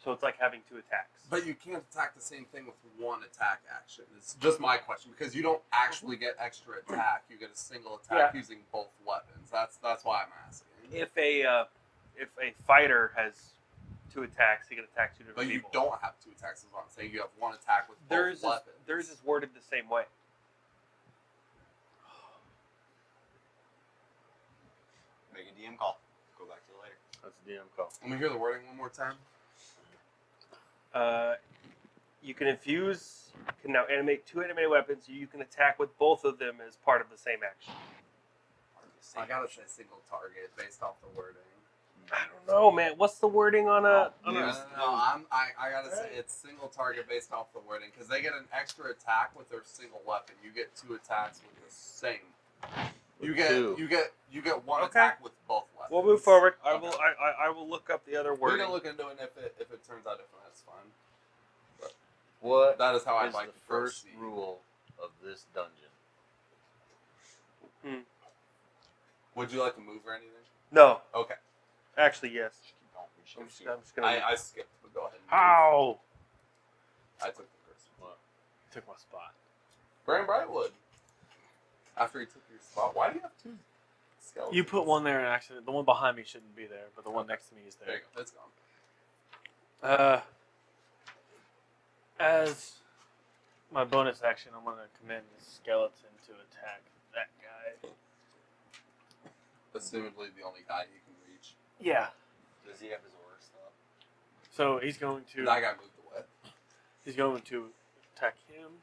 So it's like having two attacks. But you can't attack the same thing with one attack action. It's just my question because you don't actually get extra attack. You get a single attack using both weapons. That's why I'm asking. If a fighter has two attacks, he can attack two different But you people. don't have two attacks. Is what I'm saying. You have one attack with both weapons. Theirs is worded the same way. Make a DM call. Go back to it later. That's a DM call. Let me hear the wording one more time. You can can now animate two animated weapons. You can attack with both of them as part of the same action. I gotta say single target based off the wording. I don't know, man. What's the wording on a? No, I gotta say it's single target based off the wording because they get an extra attack with their single weapon. You get two attacks with the same. You get one Okay. attack with both weapons. We'll move forward. I Okay. will. I will look up the other We're wording. gonna look into it. And if it turns out different, that's fine. What That is how I'd is like the to first proceed. rule of this dungeon? Would you like to move or anything? No, Okay, actually, yes. Keep going. We should I'm just, see. I'm just gonna. I skipped, but go ahead. And move. Ow! I took the first one. Took my spot. Brian Brightwood. After he took your spot, why do you have two skeletons? You put one there in accident. The one behind me shouldn't be there, but the one next to me is There you there. go. It's gone. As my bonus action, I'm gonna command the skeleton to attack that guy. Assumedly the only guy you can reach. Yeah. Does he have his aura still up? So he's going to That guy moved away. attack him.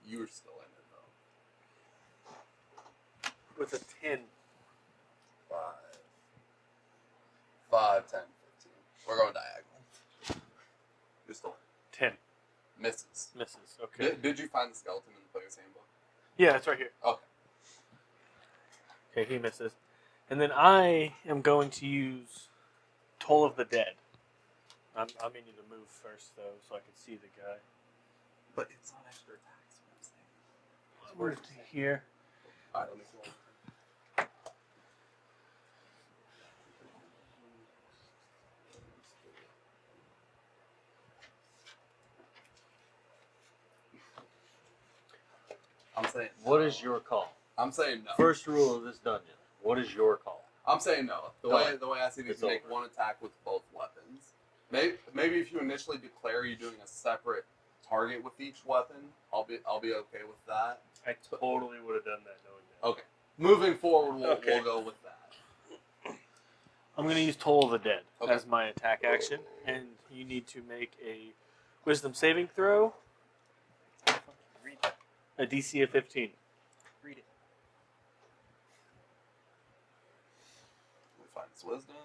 You were still in it though. With a 10. 5, 10, 15. We're going diagonal. You're still 10. misses. Misses. Okay. Did you find the skeleton in the player's handbook? Yeah, it's right here. Okay. Okay, he misses. And then I am going to use Toll of the Dead. I may need to move first, though, so I can see the guy. But it's not extra attacks. Let's move to here. Alright, let me see. I'm saying no. What is your call? I'm saying no. First rule of this dungeon. What is your call? I'm saying no. The way I see it, you It's can make over. one attack with both weapons. Maybe if you initially declare you're doing a separate target with each weapon, I'll be okay with that. I totally would have done that knowing that. Okay. Moving forward, we'll Okay. go with that. I'm going to use Toll of the Dead Okay. as my attack action, and you need to make a Wisdom saving throw, Read it. a DC of 15. Read it. What's wisdom?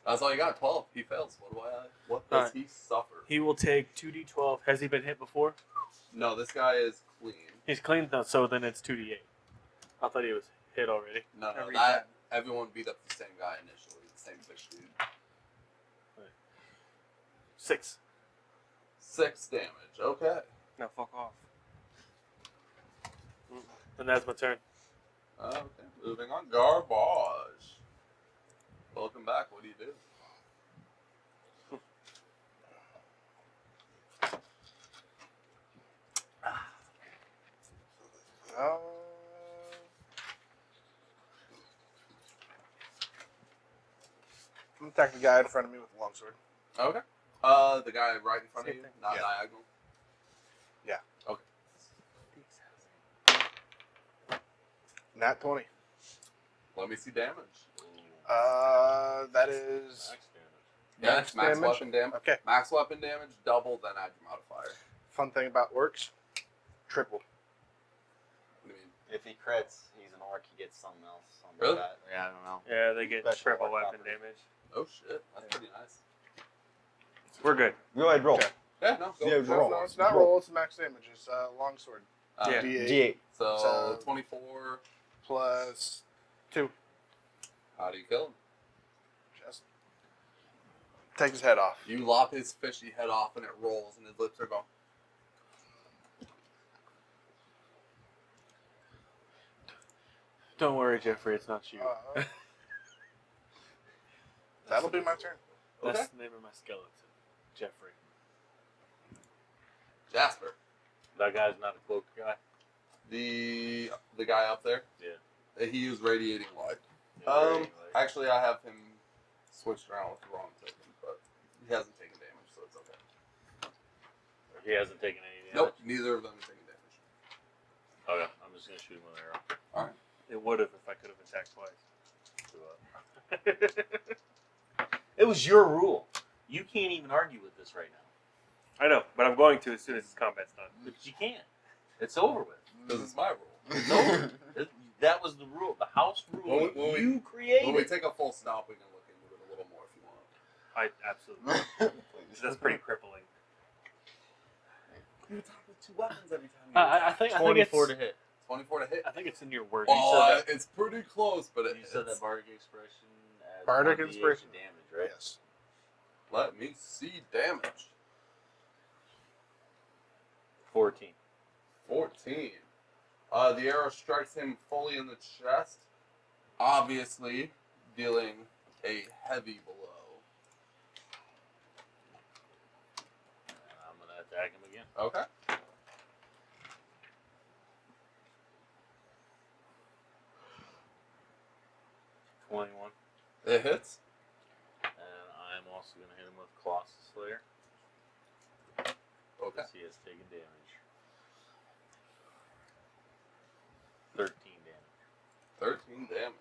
That's all you got. 12. He fails. What does Alright. he suffer? He will take 2d12. Has he been hit before? No, this guy is clean. He's clean though, so then it's 2d8. I thought he was hit already. No, Every that everyone beat up the same guy initially. The same fish dude. 6. 6 damage. Okay. Now fuck off. And that's my turn. Okay. Moving on. Garbage. Welcome back. What do you do? I'm attacking the guy in front of me with a longsword. Okay. The guy right in front of Same you, thing. not Yeah. diagonal. Nat 20. Let me see damage. That is Max damage. Max damage? weapon damage. Okay. Max weapon damage, double, then add your modifier. Fun thing about orcs, triple. What do you mean? If he crits, he's an orc. He gets something else. Something Really? Like that. Yeah, I don't know. Yeah, they get Special triple orc weapon property. damage. Oh shit, that's pretty nice. We're good. Go ahead, roll. Okay. Yeah, no, go. Yeah, go roll. for No, it. it's not Roll. roll. It's max damage. It's longsword. Yeah. D8 D8. So So- 24. plus 2. How do you kill him? Just take his head off. You lop his fishy head off, and it rolls, and his lips are going. Don't worry, Jeffrey. It's not you. That'll be my turn. That's Okay. the name of my skeleton, Jeffrey. Jasper, That guy's not a cloaked guy. the guy up there. Yeah. He used radiating light. Right, like- Actually, I have him switched around with the wrong token, but he hasn't taken damage, so it's okay. He hasn't taken any damage. Nope, neither of them have taken damage. Okay, I'm just gonna shoot him with an arrow. All right. It would have if I could have attacked twice. It was your rule. You can't even argue with this right now. I know, but I'm going to as soon as this combat's done. But you can't. It's over with. Because it's my rule. It's over. That was the rule. The house rule When we- you created. When we take a full stop, we can look into it a little more if you want. I absolutely. That's pretty crippling. You attack with 2 weapons every time. I think 24 it's to hit. 24 to hit. I think it's in your word. Oh, it's pretty close, but You said that bardic expression adds Bardic 1d8 inspiration. damage, right? Yes. let me see damage. 14. 14. The arrow strikes him fully in the chest, obviously dealing a heavy blow. I'm gonna attack him again. Okay. It hits. And I'm also gonna hit him with Colossus Slayer. Okay. Because he has taken damage. 13 damage. 13 damage.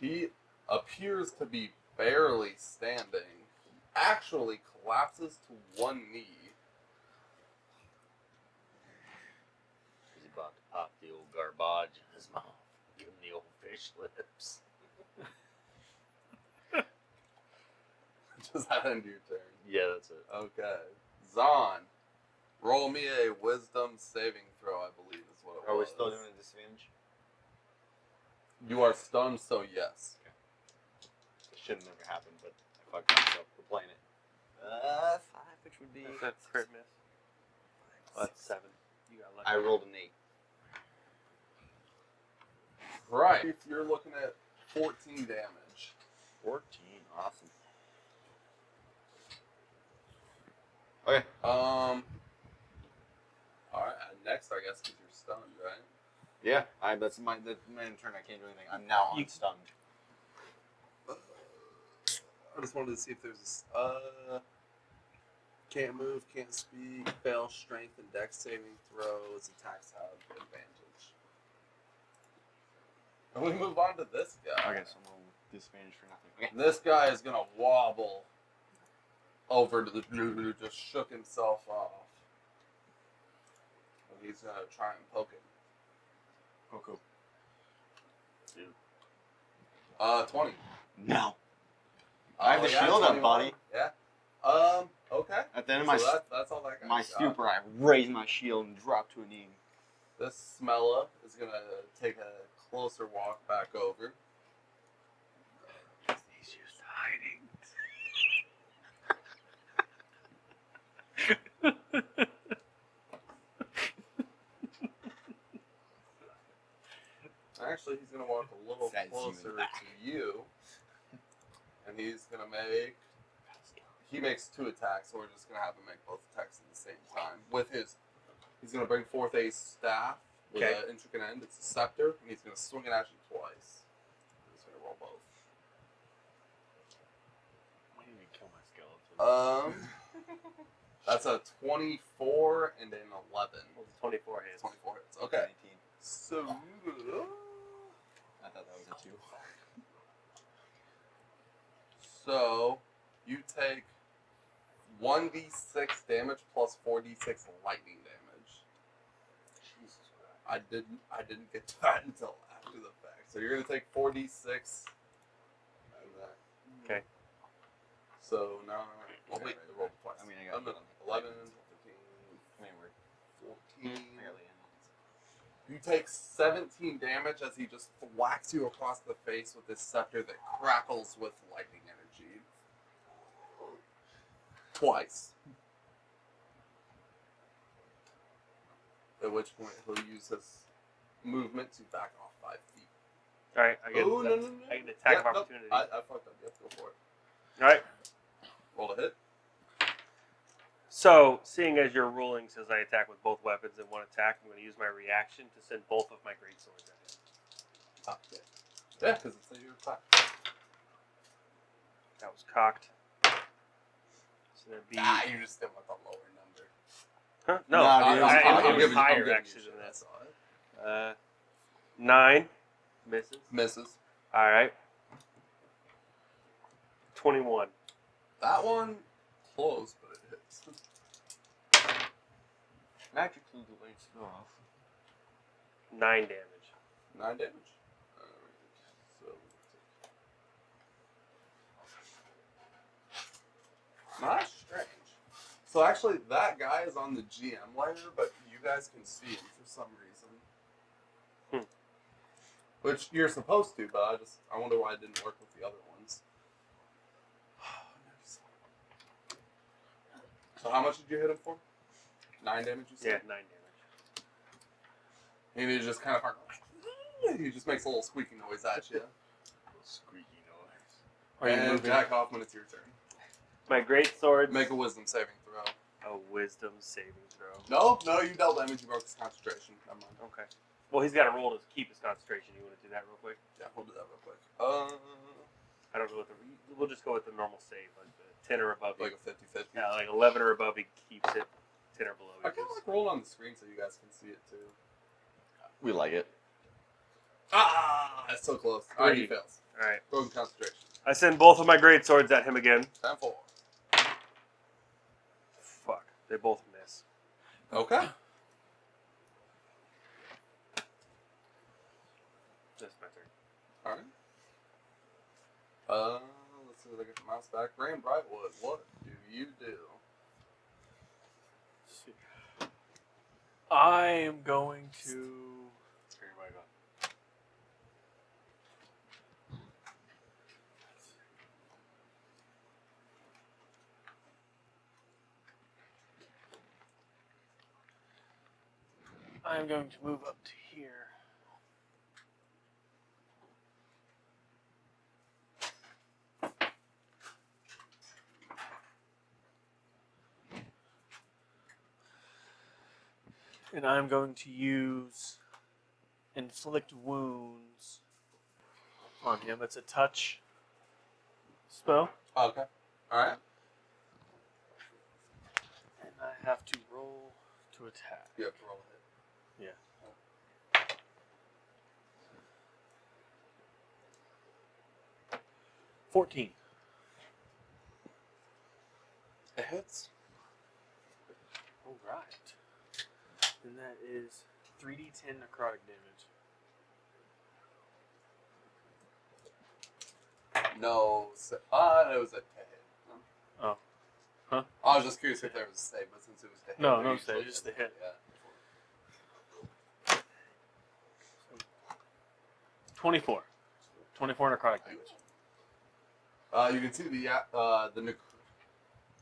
He appears to be barely standing. He actually collapses to one knee. He's about to pop the old garbage in his mouth. Give him the old fish lips. Does that end your turn? Yeah, that's it. Okay. Zahn, roll me a wisdom saving throw, I believe is what it Are we was. still doing a disadvantage? You are stunned, so yes. It should never happen, but I fucked myself. We're playing it. 5, which would be. That's a crit miss. Oh, that's 7. You got lucky. I rolled an 8. Right. You're looking at 14 damage. 14. Awesome. Okay. Alright, next I guess because you're stunned, right? Yeah, that's my turn. I can't do anything. I'm now You- unstunned. I just wanted to see if there's can't move, can't speak, fail strength and dex saving throws, attacks have advantage. And we move on to this guy. Okay, so I'm rolling disadvantage for nothing. Okay. This guy is gonna wobble over to the dude, just shook himself off. And he's gonna try and poke him. Oh, cool. Dude. 20. No. I have the yeah, shield up, 21. buddy. Yeah. Okay. At the end of That's all that guy my got. stupor, I raise my shield and drop to a knee. This Smella is gonna take a closer walk back over. He's just hiding. Actually, he's gonna walk a little Says you in the closer back. to you, and he's gonna make. He makes 2 attacks, so we're just gonna have him make both attacks at the same time. With his, he's gonna bring forth a staff with Okay. an intricate end. It's a scepter, and he's gonna swing it at you twice. He's gonna roll both. I need to kill my skeleton. That's a 24 and an 11. Well, 24 hits. 24 hits. Okay. 19. So, I thought that was a 2. so you take 1d6 damage plus 4d6 lightning damage. Jesus Christ. I didn't get to that until after the fact. So you're gonna take 4d6. And that. Okay. So now, well, wait, roll twice. I mean, I got 11, 15, I mean, we're 14. barely in. You take 17 damage as he just whacks you across the face with this scepter that crackles with lightning energy. Twice. At which point he'll use his movement to back off 5 feet. Alright, I get, Oh, no. I get an attack Yeah, of nope, opportunity. I fucked up. Yep, go for it. Alright. Roll a hit. So, seeing as your ruling says I attack with both weapons in one attack, I'm going to use my reaction to send both of my great swords at him. Ah, yeah, because it's a your attack. That was cocked. So that'd be. You just did with a lower number. Huh? No, Nah, dude, it was giving you- higher giving you actually shit, than I that. saw it. 9 misses. Misses. All right. 21. That one, close, but it hits. Magically delayed stuff. 9 damage. 9 damage. Alright, so. Not strange. So actually, that guy is on the GM layer, but you guys can see him for some reason. Which you're supposed to, but I wonder why it didn't work with the other ones. So how much did you hit him for? 9 damage, you Yeah, said? 9 damage. And he just kind of he just makes a little squeaky noise at you. Squeaky noise. Are you And moving? Jack Hoffman, it's your turn. My great sword. Make a wisdom saving throw. A wisdom saving throw. No, you dealt damage. You broke his concentration. Never mind. Okay. Well, he's got to roll to keep his concentration. You want to do that real quick? Yeah, we'll do that real quick. I don't know what the. We'll just go with the normal save, like the 10 or above. Like a 50-50. Yeah, like 11 or above, he keeps it. 10 or below. I kind of like rolling on the screen so you guys can see it too. We like it. That's so close. All right, he fails. All right. Broken concentration. I send both of my great swords at him again. 10-4. Fuck. They both miss. Okay. That's my turn. All right. Let's see if I get the mouse back. Graham Brightwood, what do you do? Let's see. I am going to. Turn your mic on. I'm going to move up to here. And I'm going to use inflict wounds on him. It's a touch spell. Okay. All right. And I have to roll to attack. You have to roll a hit. 14. It hits. All right. And that is 3d10 necrotic damage. No, it was a hit. Oh. Huh? I was just curious if there was a save, but since it was a hit, No, there no usually save, just is. the hit. Yeah. 24. 24 necrotic damage. You can see the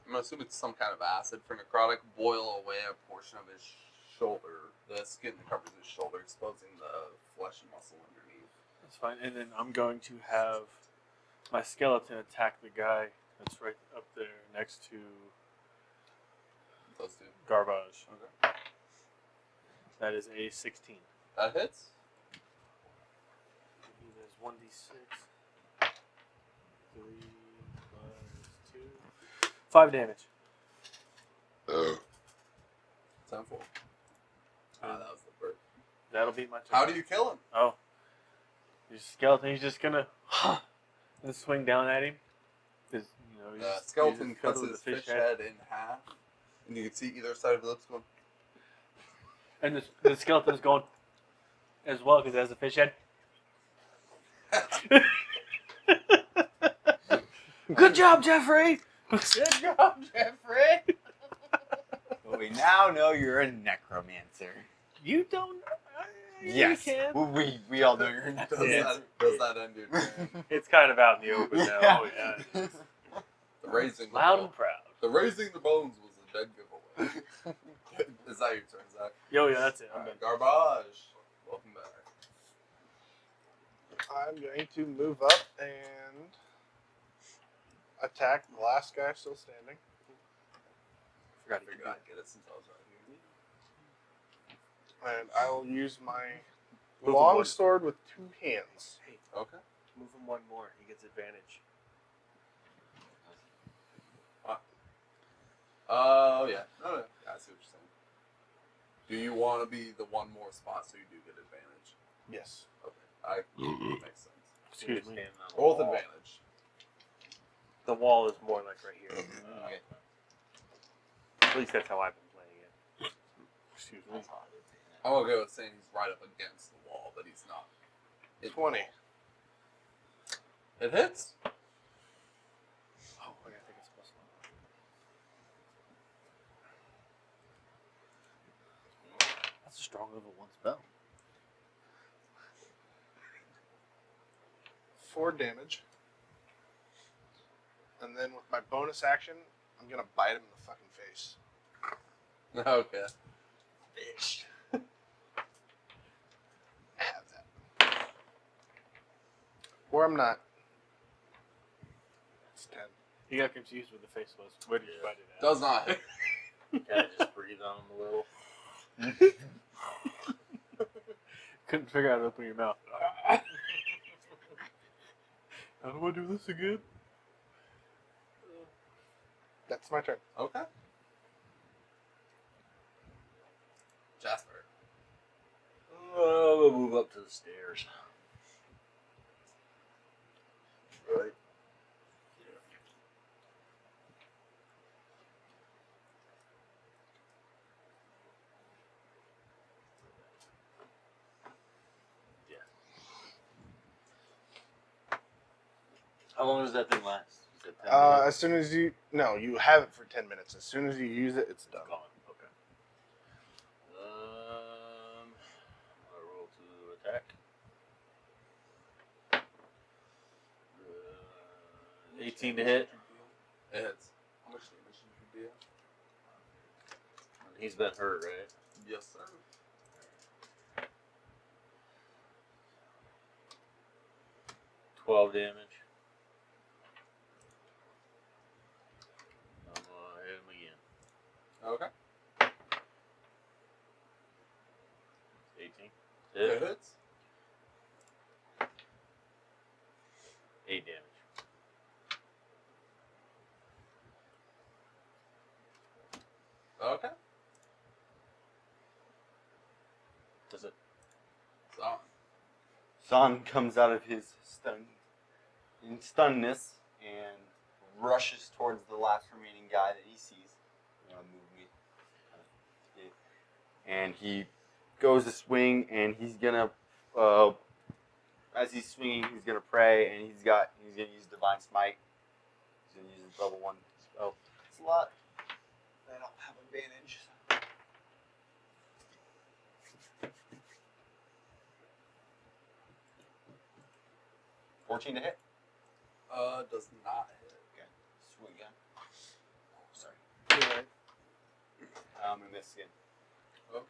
I'm assuming it's some kind of acid for necrotic boil away a portion of his shoulder, the skin that covers his shoulder, exposing the flesh and muscle underneath. That's fine. And then I'm going to have my skeleton attack the guy that's right up there next to Those two. Garbage. Okay. That is a 16. That hits. There's 1d6. 3 plus 2. 5 damage. 10-4. That was the bird. That'll be my turn. How do you kill him? Oh. Your skeleton, he's just gonna and swing down at him. He's The just- skeleton he's just cuts covered his with fish head in half, and you can see either side of his lips going. And the skeleton's going as well because it has a fish head. Good job, Jeffrey! Good job, Jeffrey. Well, we now know you're a necromancer. You don't. Yes. You can. Well, we all know you're a Does necromancer. that end your turn? It's kind of out in the open now. Yeah. Oh, yeah. it is. The raising the Loud bone- and proud. The raising the bones was a dead giveaway. Is that your turn, Zach? Yo, yeah, that's it. I'm Alright, done. Garbage. Welcome back. I'm going to move up and attack the last guy still standing. I figured I'd get it since I was right here. And I will use my Move long one. sword with 2 hands. Hey, Okay. move him one more. He gets advantage. Oh, yeah. No, I see what you're saying. Do you want to be the one more spot so you do get advantage? Yes. Okay. Makes sense. Excuse me. Standing on the Roll with wall. advantage. The wall is more like right here. Okay. At least that's how I've been playing it. Excuse me. That's how I would say that. I'm going to go with saying he's right up against the wall, but he's not. 20. It hits. Oh, I gotta take a spell slot. That's a strong level 1 spell. 4 damage. And then with my bonus action, I'm going to bite him in the fucking face. Okay. Bitch. Have that. Or I'm not. It's 10. He got confused with the face was. Where did you bite it at? Does not hit. Kind of just breathe on him a little. Couldn't figure out how to open your mouth. How do I do this again? That's my turn. Okay. Jasper. We'll move up to the stairs. Right. Yeah. How long does that thing last? Is it 10 minutes? As soon as you... No, you have it for 10 minutes. As soon as you use it, it's done. Gone. Okay. I roll to attack. 18 to hit. It hits. How much damage did you do? He's been hurt, right? Yes, sir. 12 damage. I'm gonna hit him again. Okay. 18. It Hit. hits. 8 damage. Okay. Does it? So, Zahn comes out of his stunness and rushes towards the last remaining guy that he sees. You know, move me. And he goes to swing, and he's gonna as he's swinging, he's gonna pray, and he's gonna use Divine Smite. He's gonna use his level 1 spell slot. I don't have advantage. $14 to hit. Does not hit. Okay. Swing again. Oh, sorry. You're right. I'm gonna miss again. Okay.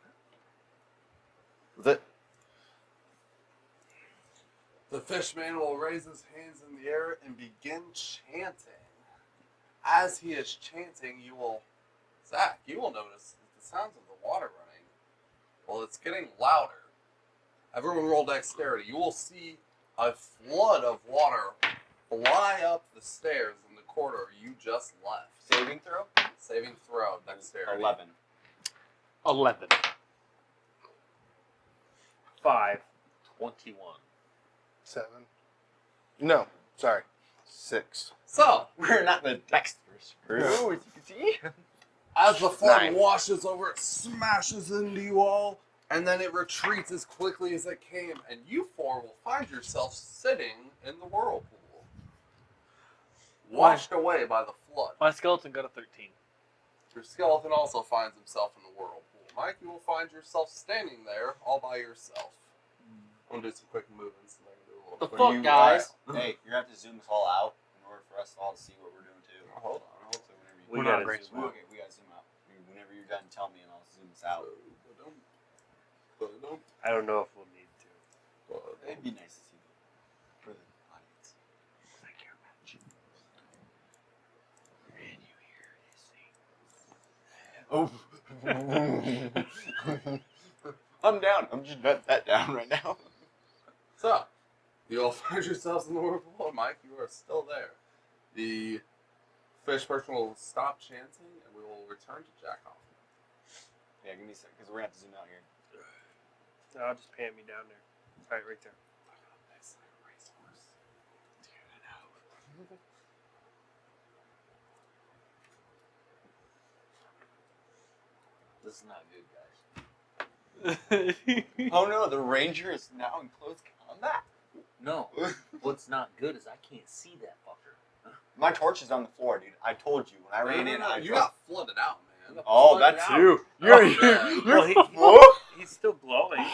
Was it? The fishman will raise his hands in the air and begin chanting. As he is chanting, Zach, you will notice the sounds of the water running. Well, it's getting louder. Everyone roll dexterity. You will see a flood of water fly up the stairs in the corridor you just left. Saving throw? Saving throw, dexterity. 11. 11. 5. 21. 7. No, sorry. 6. So, We're not the Dexters. As you can see. as the flood 9. washes over, it smashes into you all, and then it retreats as quickly as it came, and you four will find yourself sitting in the whirlpool, washed away by the flood. My skeleton got a 13. Your skeleton also finds himself in the whirlpool. Mike, you will find yourself standing there all by yourself. I'm gonna do some quick movements and then do a little. The quick- fuck, guys? Hey, you're gonna have to zoom this all out in order for us all to see what we're doing too. Hold on. So whenever you, We We're gotta not great zoom out. okay, we gotta zoom out. Whenever you're done, tell me and I'll zoom this out. I don't know if we'll need to. It'd be nice to see for the audience. I care about you. And you hear hissing. Oh. I'm down. I'm just nutting that down right now. So, you all find yourselves in the whirlpool, and Mike, you are still there. The fish person will stop chanting, and we will return to Jack Hoffman. Yeah, give me a second, because we're gonna have to zoom out here. No, I'll just pan me down there. All right, right there. Nice like a racehorse. This is not good, guys. Oh no, the ranger is now in close combat. No. What's not good is I can't see that fucker. My torch is on the floor, dude. I told you when I ran in. I You got flooded out, man. Oh, Flooded that's out. you. You're- Well, he's still glowing.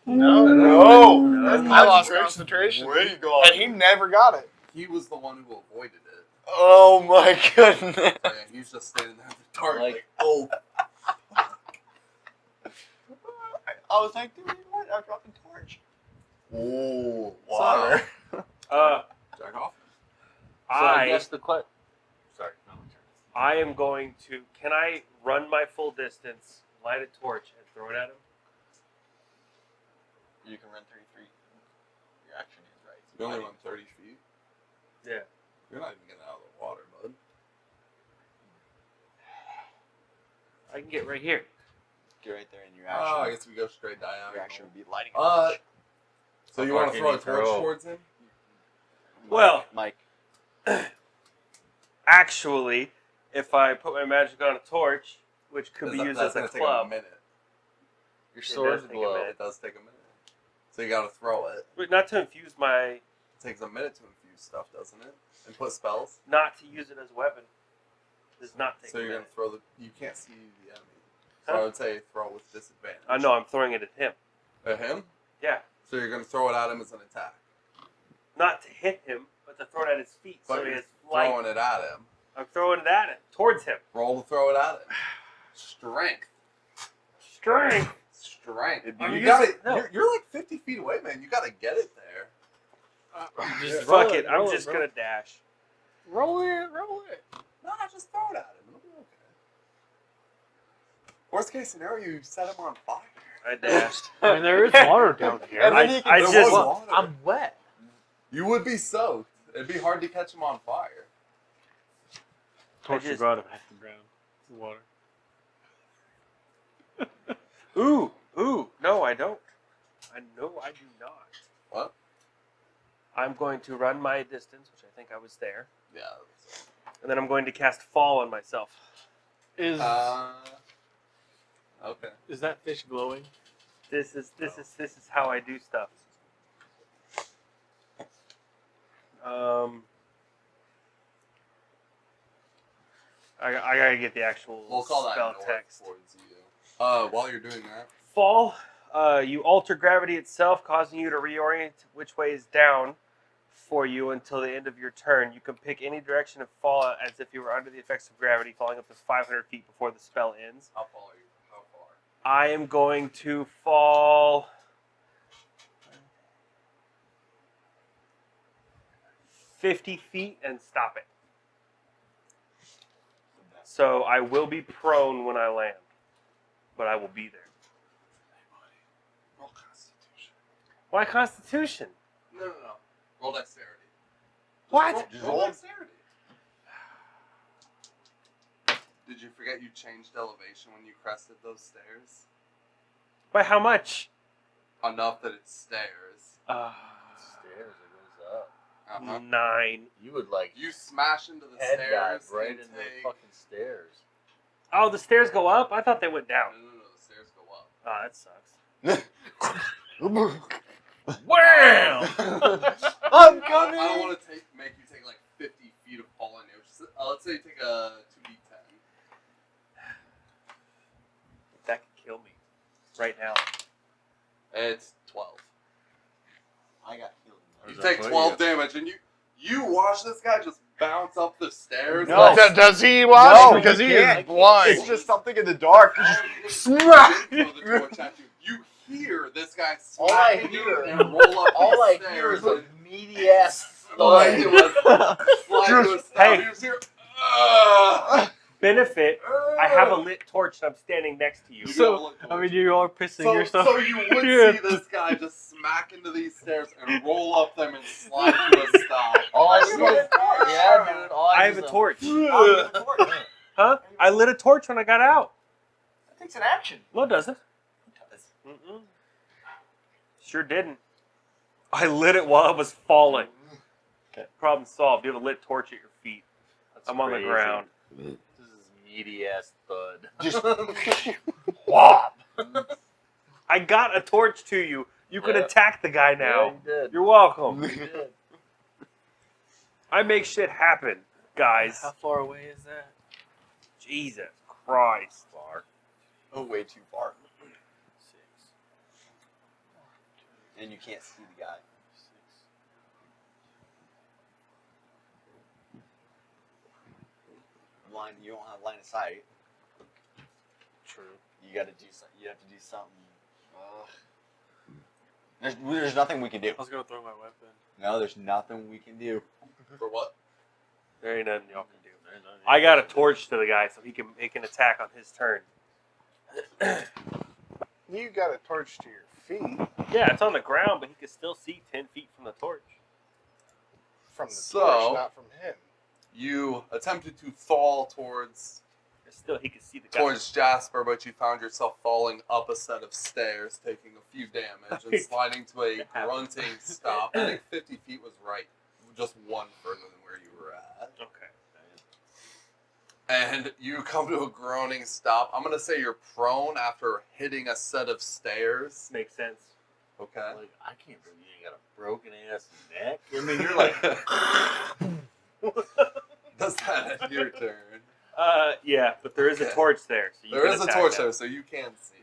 No. I lost concentration. Where you going? And he never got it. He was the one who avoided it. Oh my goodness. So, yeah, he's just standing there in the dark, like, oh. I was like, dude, what? I dropped the torch. Oh, Water. Jack Hoffman. So I guess the question. Sorry, no, turn. I am going to. Can I run my full distance, light a torch, and throw it at him? You can run 33. Your action is right. You only run 30 feet. Yeah. You're not even getting out of the water, bud. I can get right here. Get right there in your action. Oh, I guess we go straight diagonal. Your action would be lighting. So you want to throw a torch towards him? Well, Mike. actually, if I put my magic on a torch, which could be That's used as a gonna take club, a minute. Your It sword does take a glow. minute. It does take a minute. So you gotta throw it. but not to infuse my, It takes a minute to infuse stuff, doesn't it? And put spells. not to use it as a weapon, does not take So a you're minute. gonna throw you can't see the enemy. So Huh? I would say throw with disadvantage. I know I'm throwing it at him. At him? Yeah, So you're gonna throw it at him as an attack. not to hit him, but to throw it at his feet. But So he you're has light. throwing it at him. I'm throwing it at him, towards him. Roll to throw it at him. Strength. Strength. Strength. I'm You got using- it. no. You're like 50 feet away, man. You gotta get it there. Just Fuck roll it. I'm roll just roll gonna dash. Roll it. No, just throw it at him. It'll be okay. Worst case scenario, you set him on fire. I dashed. I mean, there is water down here. And then I- you can I There just- was water. I'm wet. You would be soaked. It'd be hard to catch him on fire. torch I just- brought him off the ground. The water. Ooh, no, I don't. I know I do not. What? I'm going to run my distance, which I think I was there, Yeah. and then I'm going to cast Fall on myself. Is Okay. is that fish glowing? This is how I do stuff. I gotta get the actual We'll call that spell north text. towards you. While you're doing that, Fall. You alter gravity itself, causing you to reorient which way is down for you until the end of your turn. You can pick any direction and fall as if you were under the effects of gravity, falling up to 500 feet before the spell ends. how far are you? How far? I am going to fall 50 feet and stop it. So I will be prone when I land, but I will be there. Roll Constitution. Why Constitution? No. Roll dexterity. What? Roll dexterity. Did you forget you changed elevation when you crested those stairs? By how much? Enough that it's stairs. Stairs, it goes up. 9. You would like You smash into the head dive stairs right and into the take... fucking stairs. Oh, the stairs go up? I thought they went down. No, the stairs go up. Oh, that sucks. Wham! I I'm coming. don't want to make you take like 50 feet of falling damage. Let's say you take a 2d10. That could kill me right now. It's 12. I got healed. You take 12 damage, and you watch this guy just bounce up the stairs. No. Like, Does he watch? No, because he he can't. is blind. It's just something in the dark. smack! Throw the torch at you. You hear this guy All I smack you hear- and roll up All these I stairs. hear is a and meaty ass slide to thud. a stop. Hey. You just hear, "Ugh." Benefit, I have a lit torch and I'm standing next to you. You So, got a lit I mean, torch. you are pissing yourself. So you would Yeah. see this guy just smack into these stairs and roll up them and slide to a stop. All I see is yeah, dude. All I I have see a is torch. Oh, you have a torch. Huh? I lit a torch when I got out. That takes an action. No, it doesn't. Mm-mm. Sure didn't. I lit it while I was falling. Okay. Problem solved. You have a lit torch at your feet. That's I'm on the crazy. ground. This is meaty ass thud. Just Whop! I got a torch to you. You can Yeah. attack the guy Yeah, now. you did. You're welcome. You did. I make shit happen, guys. How far away is that? Jesus Christ. Far. oh, way too far, 6. and you can't see the guy. 6. Line, you don't have line of sight. True. You got to do. You have to do something. There's nothing we can do. I was gonna throw my weapon. No, there's nothing we can do. For what? There ain't nothing y'all can do. There's nothing I you got a can do. torch to the guy so he can make an attack on his turn. You got a torch to your feet Yeah, it's on the ground, but he can still see 10 feet from the torch. from the So- torch, not from him. You attempted to fall towards Still, he can see the guy. Jasper, but you found yourself falling up a set of stairs, taking a few damage, and sliding to a grunting stop. I think 50 feet was right. Just one further than where you were at. Okay. And you come to a groaning stop. I'm going to say you're prone after hitting a set of stairs. Makes sense. Okay. Like, I can't believe you ain't got a broken ass neck. I mean, you're like, Does that end your turn? Yeah, but there is a Okay. torch there. So you There can is a attack torch him. there, so you can see.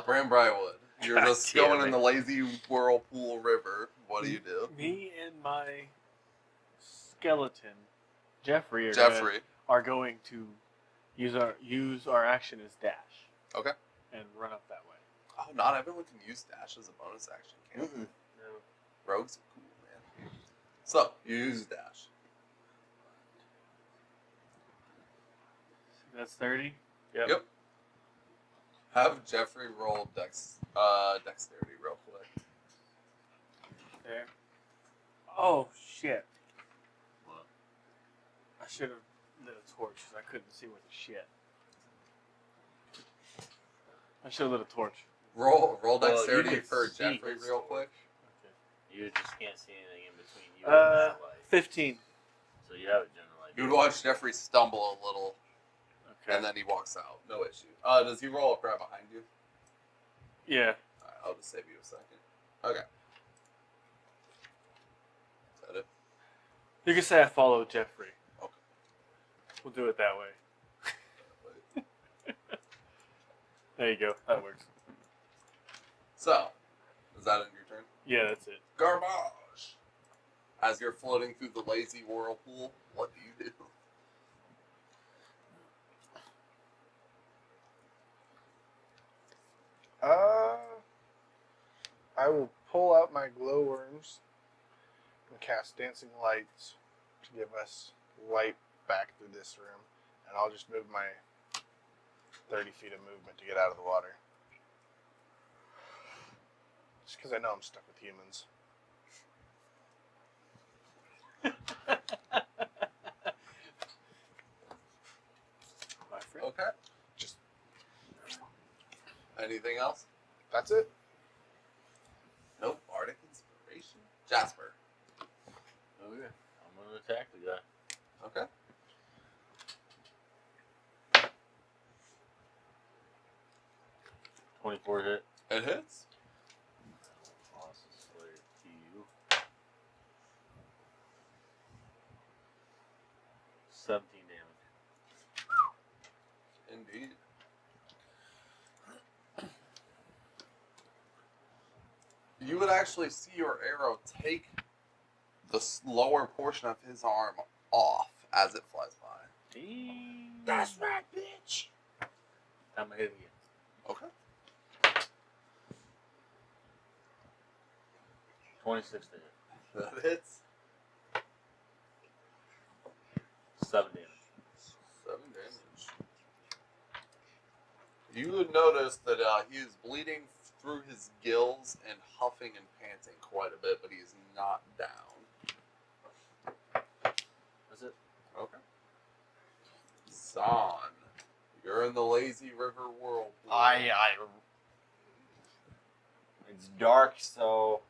Bram Briarwood. You're God just damn going it. in the lazy whirlpool river. What do you do? Me and my skeleton, Jeffrey, are going to use our action as dash. Okay. And run up that way. Oh, not everyone can use dash as a bonus action, can they? No. Rogues are cool, man. So, you use dash. That's 30. Yep. Have Jeffrey roll dexterity real quick. There. Oh shit! What? I should have lit a torch because I couldn't see with the shit. I should have lit a torch. Roll Well, you dexterity can for see Jeffrey his real sword. quick. you just can't see anything in between you and that light. 15. So you have a general idea. You would watch Jeffrey stumble a little, Okay. and then he walks out. No issue. Does he roll up right behind you? Yeah. Alright, I'll just save you a second. Okay. Is that it? You can say I follow Jeffrey. Okay. We'll do it that way. There you go. That works. So, is that in your turn? Yeah, that's it. Garbage! As you're floating through the lazy whirlpool, what do you do? I will pull out my glowworms and cast dancing lights to give us light back through this room, and I'll just move my 30 feet of movement to get out of the water. Just because I know I'm stuck with humans. My friend. Okay. Just Anything else? that's it. Nope. Bardic Inspiration. Jasper. Okay. I'm gonna attack the guy. Okay. .24 hit. It hits. Toss a Slayer to you. 17 damage. Indeed. You would actually see your arrow take the lower portion of his arm off as it flies by. That's right, bitch. I'm gonna hit again. Okay. 26 to hit. That hits. 7 damage. 7 damage. You would notice that he is bleeding through his gills and huffing and panting quite a bit, but he is not down. That's it. Okay. Zahn, you're in the lazy river whirlpool. It's dark, so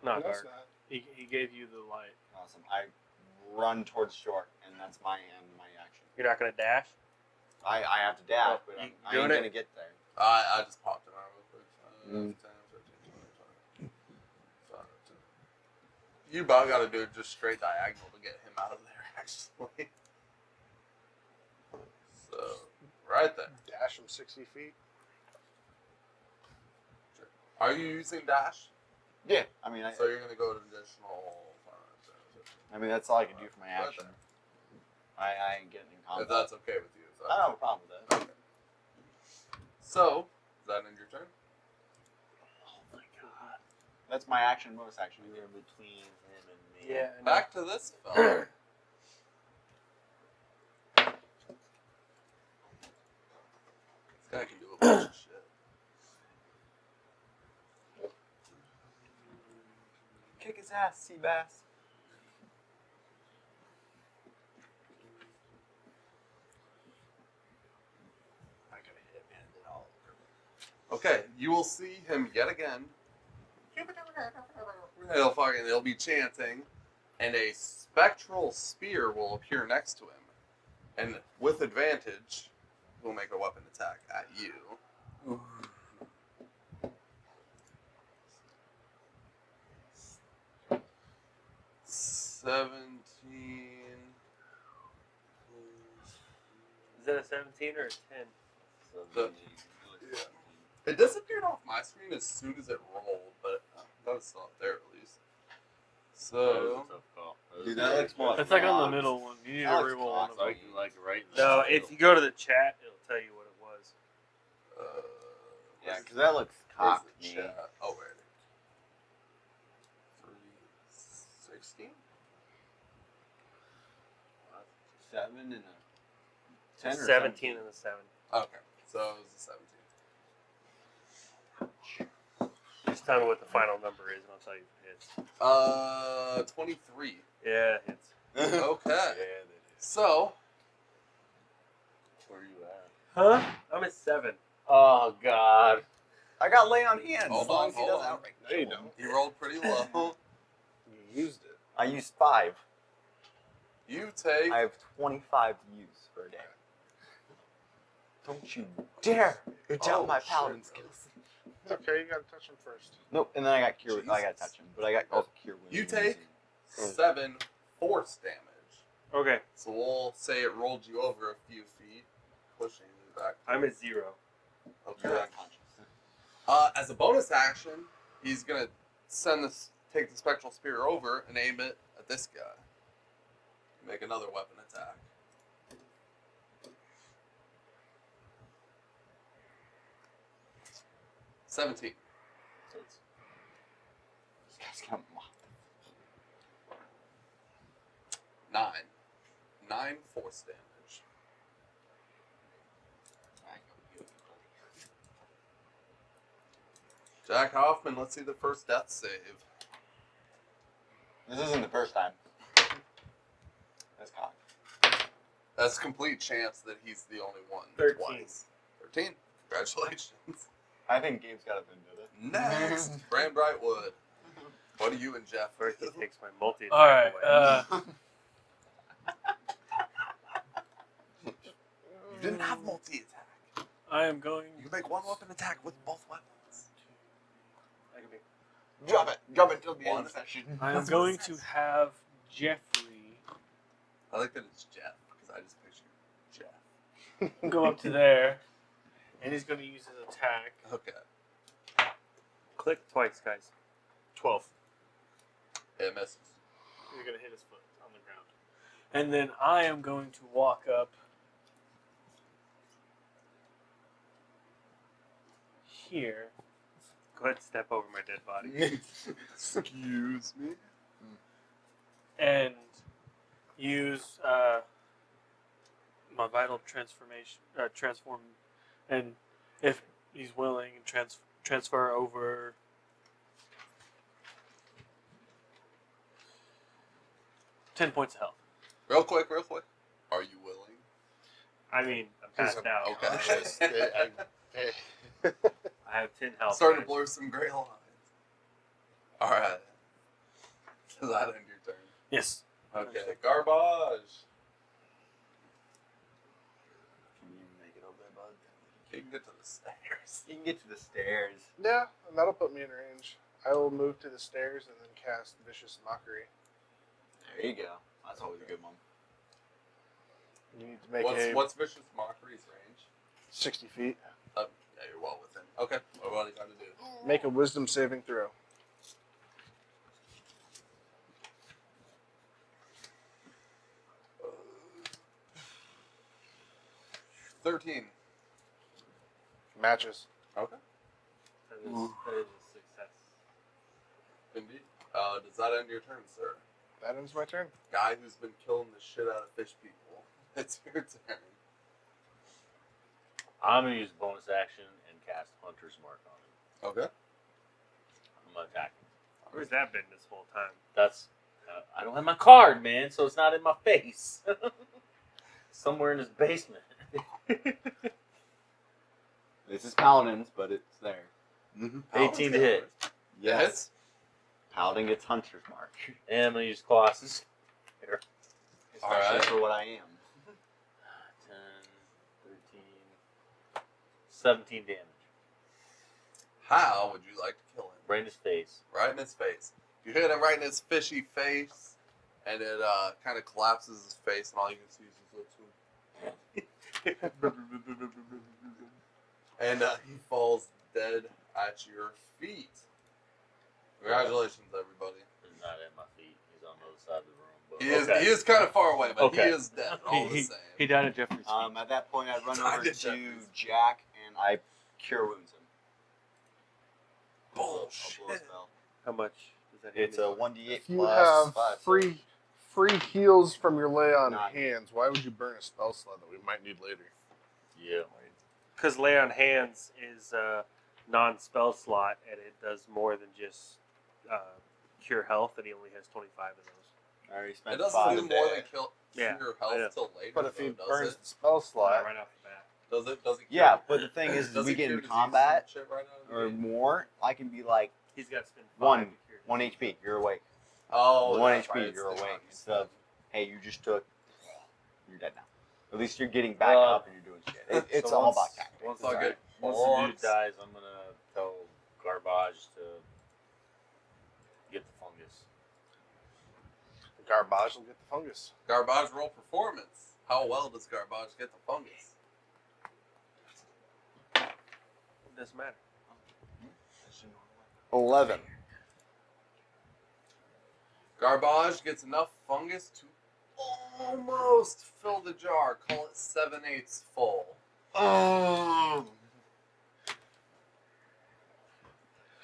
Not That's dark. not. He gave you the light. awesome. I run towards shore, and that's my action. You're not gonna dash. I have to dash, Well, but you I doing ain't it? gonna get there. I just popped it out real quick. 10, 13, 20, 5, 10. You about got to do it just straight diagonal to get him out of there, actually. So, right there. Dash him 60 feet. Are you using dash? Yeah, I mean, So you're going to go to additional 5, 10, 15. I mean that's all I can do for my Right action. there. I ain't getting in If combat. that's okay with you. If I don't have a problem with that. Okay. So, is that in your turn? Oh my god. That's my action, bonus action. You're between him and me. Yeah. Back to this fella. This guy can do a bunch of shit. Kick his ass, sea bass. I could have hit him and did all Okay, you will see him yet again. He'll be chanting, and a spectral spear will appear next to him. And with advantage, he'll make a weapon attack at you. 17. Is that a 17 or a 10? So The- yeah. It disappeared off my screen as soon as it rolled, but that was still up there at least. That was So, a tough call. Dude, that looks more That's like on the Alex. middle one. You need to Alex reroll one Cox, of them. Like right in the No, middle. if you go to the chat, it'll tell you what it was. Yeah, because that looks where's cocked. the me. chat? Oh, wait. 316? 7 and a 10 or 17 and a 7. Okay, so it was a 17. Just tell me what the final number is, and I'll tell you if it hits. 23. Yeah, it hits. Okay. Yeah, that is. So, Where are you at? Huh? I'm at 7. Oh god. I got lay on hands. Hold as long on, as he hold doesn't on. outright No, you kill him. don't. you rolled pretty low. You used it. I used 5. You take. I have 25 to use for a day. Don't you dare doubt Oh, my shit, paladin bro. skills. It's okay, you gotta touch him first. Nope, and then I got cure. I got to Jesus. touch him, but I got also cure wounds. You take 7 force damage. Okay, So we'll say it rolled you over a few feet, pushing you back. I'm at 0. Okay. You're unconscious. As a bonus action, he's gonna take the spectral spear over and aim it at this guy. Make another weapon attack. $17. So it's, this guy's got mocked. 9. 9 force damage. Alright, go, buddy. Jack Hoffman, let's see the first death save. This isn't the first time. That's cocked. That's a complete chance that he's the only one. 13. Twice. 13. Congratulations. I think Gabe's got a vendetta. Next, Bram Brightwood. What do you and Jeff First, he do? takes my multi. All right. You didn't have multi-attack. I am going. You can make one weapon attack with both weapons. I can make Drop it till the One. end of the session. I am going to have Jeffrey I like that it's Jeff, because I just pictured Jeff. go up to there, and he's going to use his attack. Okay. click twice, guys. 12. It misses. He's going to hit his foot on the ground. And then I am going to walk up here. Go ahead and step over my dead body. Excuse me? And use my vital transform, and if he's willing, transfer over 10 points of health. Real quick. Are you willing? I mean, I'm passed out. Okay. I have 10 health. Starting to guys. blur some gray lines. Alright. Does that end your turn? Yes. Okay. Garbage. Can you make it over there, bud? You can get to the stairs. You can get to the stairs. Yeah, and that'll put me in range. I will move to the stairs and then cast Vicious Mockery. There you go. That's always a good one. You need to make What's Vicious Mockery's range? 60 feet. Yeah, you're well within. Okay. What do you got to do? Make a Wisdom saving throw. Uh, 13. Matches. Okay. That is a success. Indeed. Does that end your turn, sir? That ends my turn. Guy who's been killing the shit out of fish people. It's your turn. I'm gonna use bonus action and cast Hunter's Mark on him. Okay. I'm gonna attack him. Where's that been this whole time? That's I don't have my card, man, so it's not in my face. Somewhere in his basement. This is Paladins, but it's there. 18 to hit. Yes. Paladin gets Hunter's Mark. And I'm gonna use Colossus. Here. Especially Alright. for what I am. 10, 13, 17 damage. How would you like to kill him? Right in his face. Right in his face. You hit him right in his fishy face, and it kind of collapses his face, and all you can see is his lips. And he falls dead at your feet. Congratulations, everybody. He's not at my feet. He's on the other side of the room. But He is kind of far away, but Okay. he is dead all the same. He died at Jeffrey's feet. At that point, I run I over did to Jeffries. Jack and I cure wounds him. Bullshit. A blow spell. How much does that hit? It's a 1d8 If you plus have 5. free heals from your lay on Nine. hands, why would you burn a spell slot that we might need later? Yeah. Because Lay on Hands is a non-spell slot, and it does more than just cure health, and he only has 25 of those. I already It spent doesn't 5 do more than there. kill Yeah, your I know. health till later. But if he though, does burns it? the spell slot, Right off the bat. Does it? Does it? Cure, Yeah, but the thing is, does we it get cure in disease combat and shit right out of the or gate? more, I can be like, He's got to spend 5 One. to cure. 1 HP, you're awake. Oh, 1 that's HP, right, it's you're the awake. one. Instead of, hey, you just took, you're dead now. At least you're getting back up and you're doing shit. It's So all once- about tactics. Once, It's all good. once the dude dies, I'm gonna tell Garbage to get the fungus. the Garbage will get the fungus. Garbage roll performance. How well does Garbage get the fungus? It doesn't matter. 11. Garbage gets enough fungus to almost fill the jar. Call it 7/8 full. Oh. If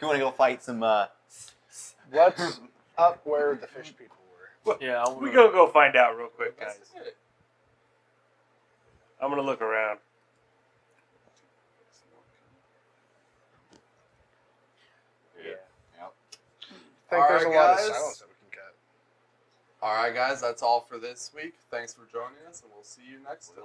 you want to go fight some, What's up where the fish people were? Yeah, We go find out real quick, guys. That's it. I'm gonna look around. Yeah. I think there's a Alright, lot of guys. silence that we can cut. Alright, guys, that's all for this week. Thanks for joining us, and we'll see you next time.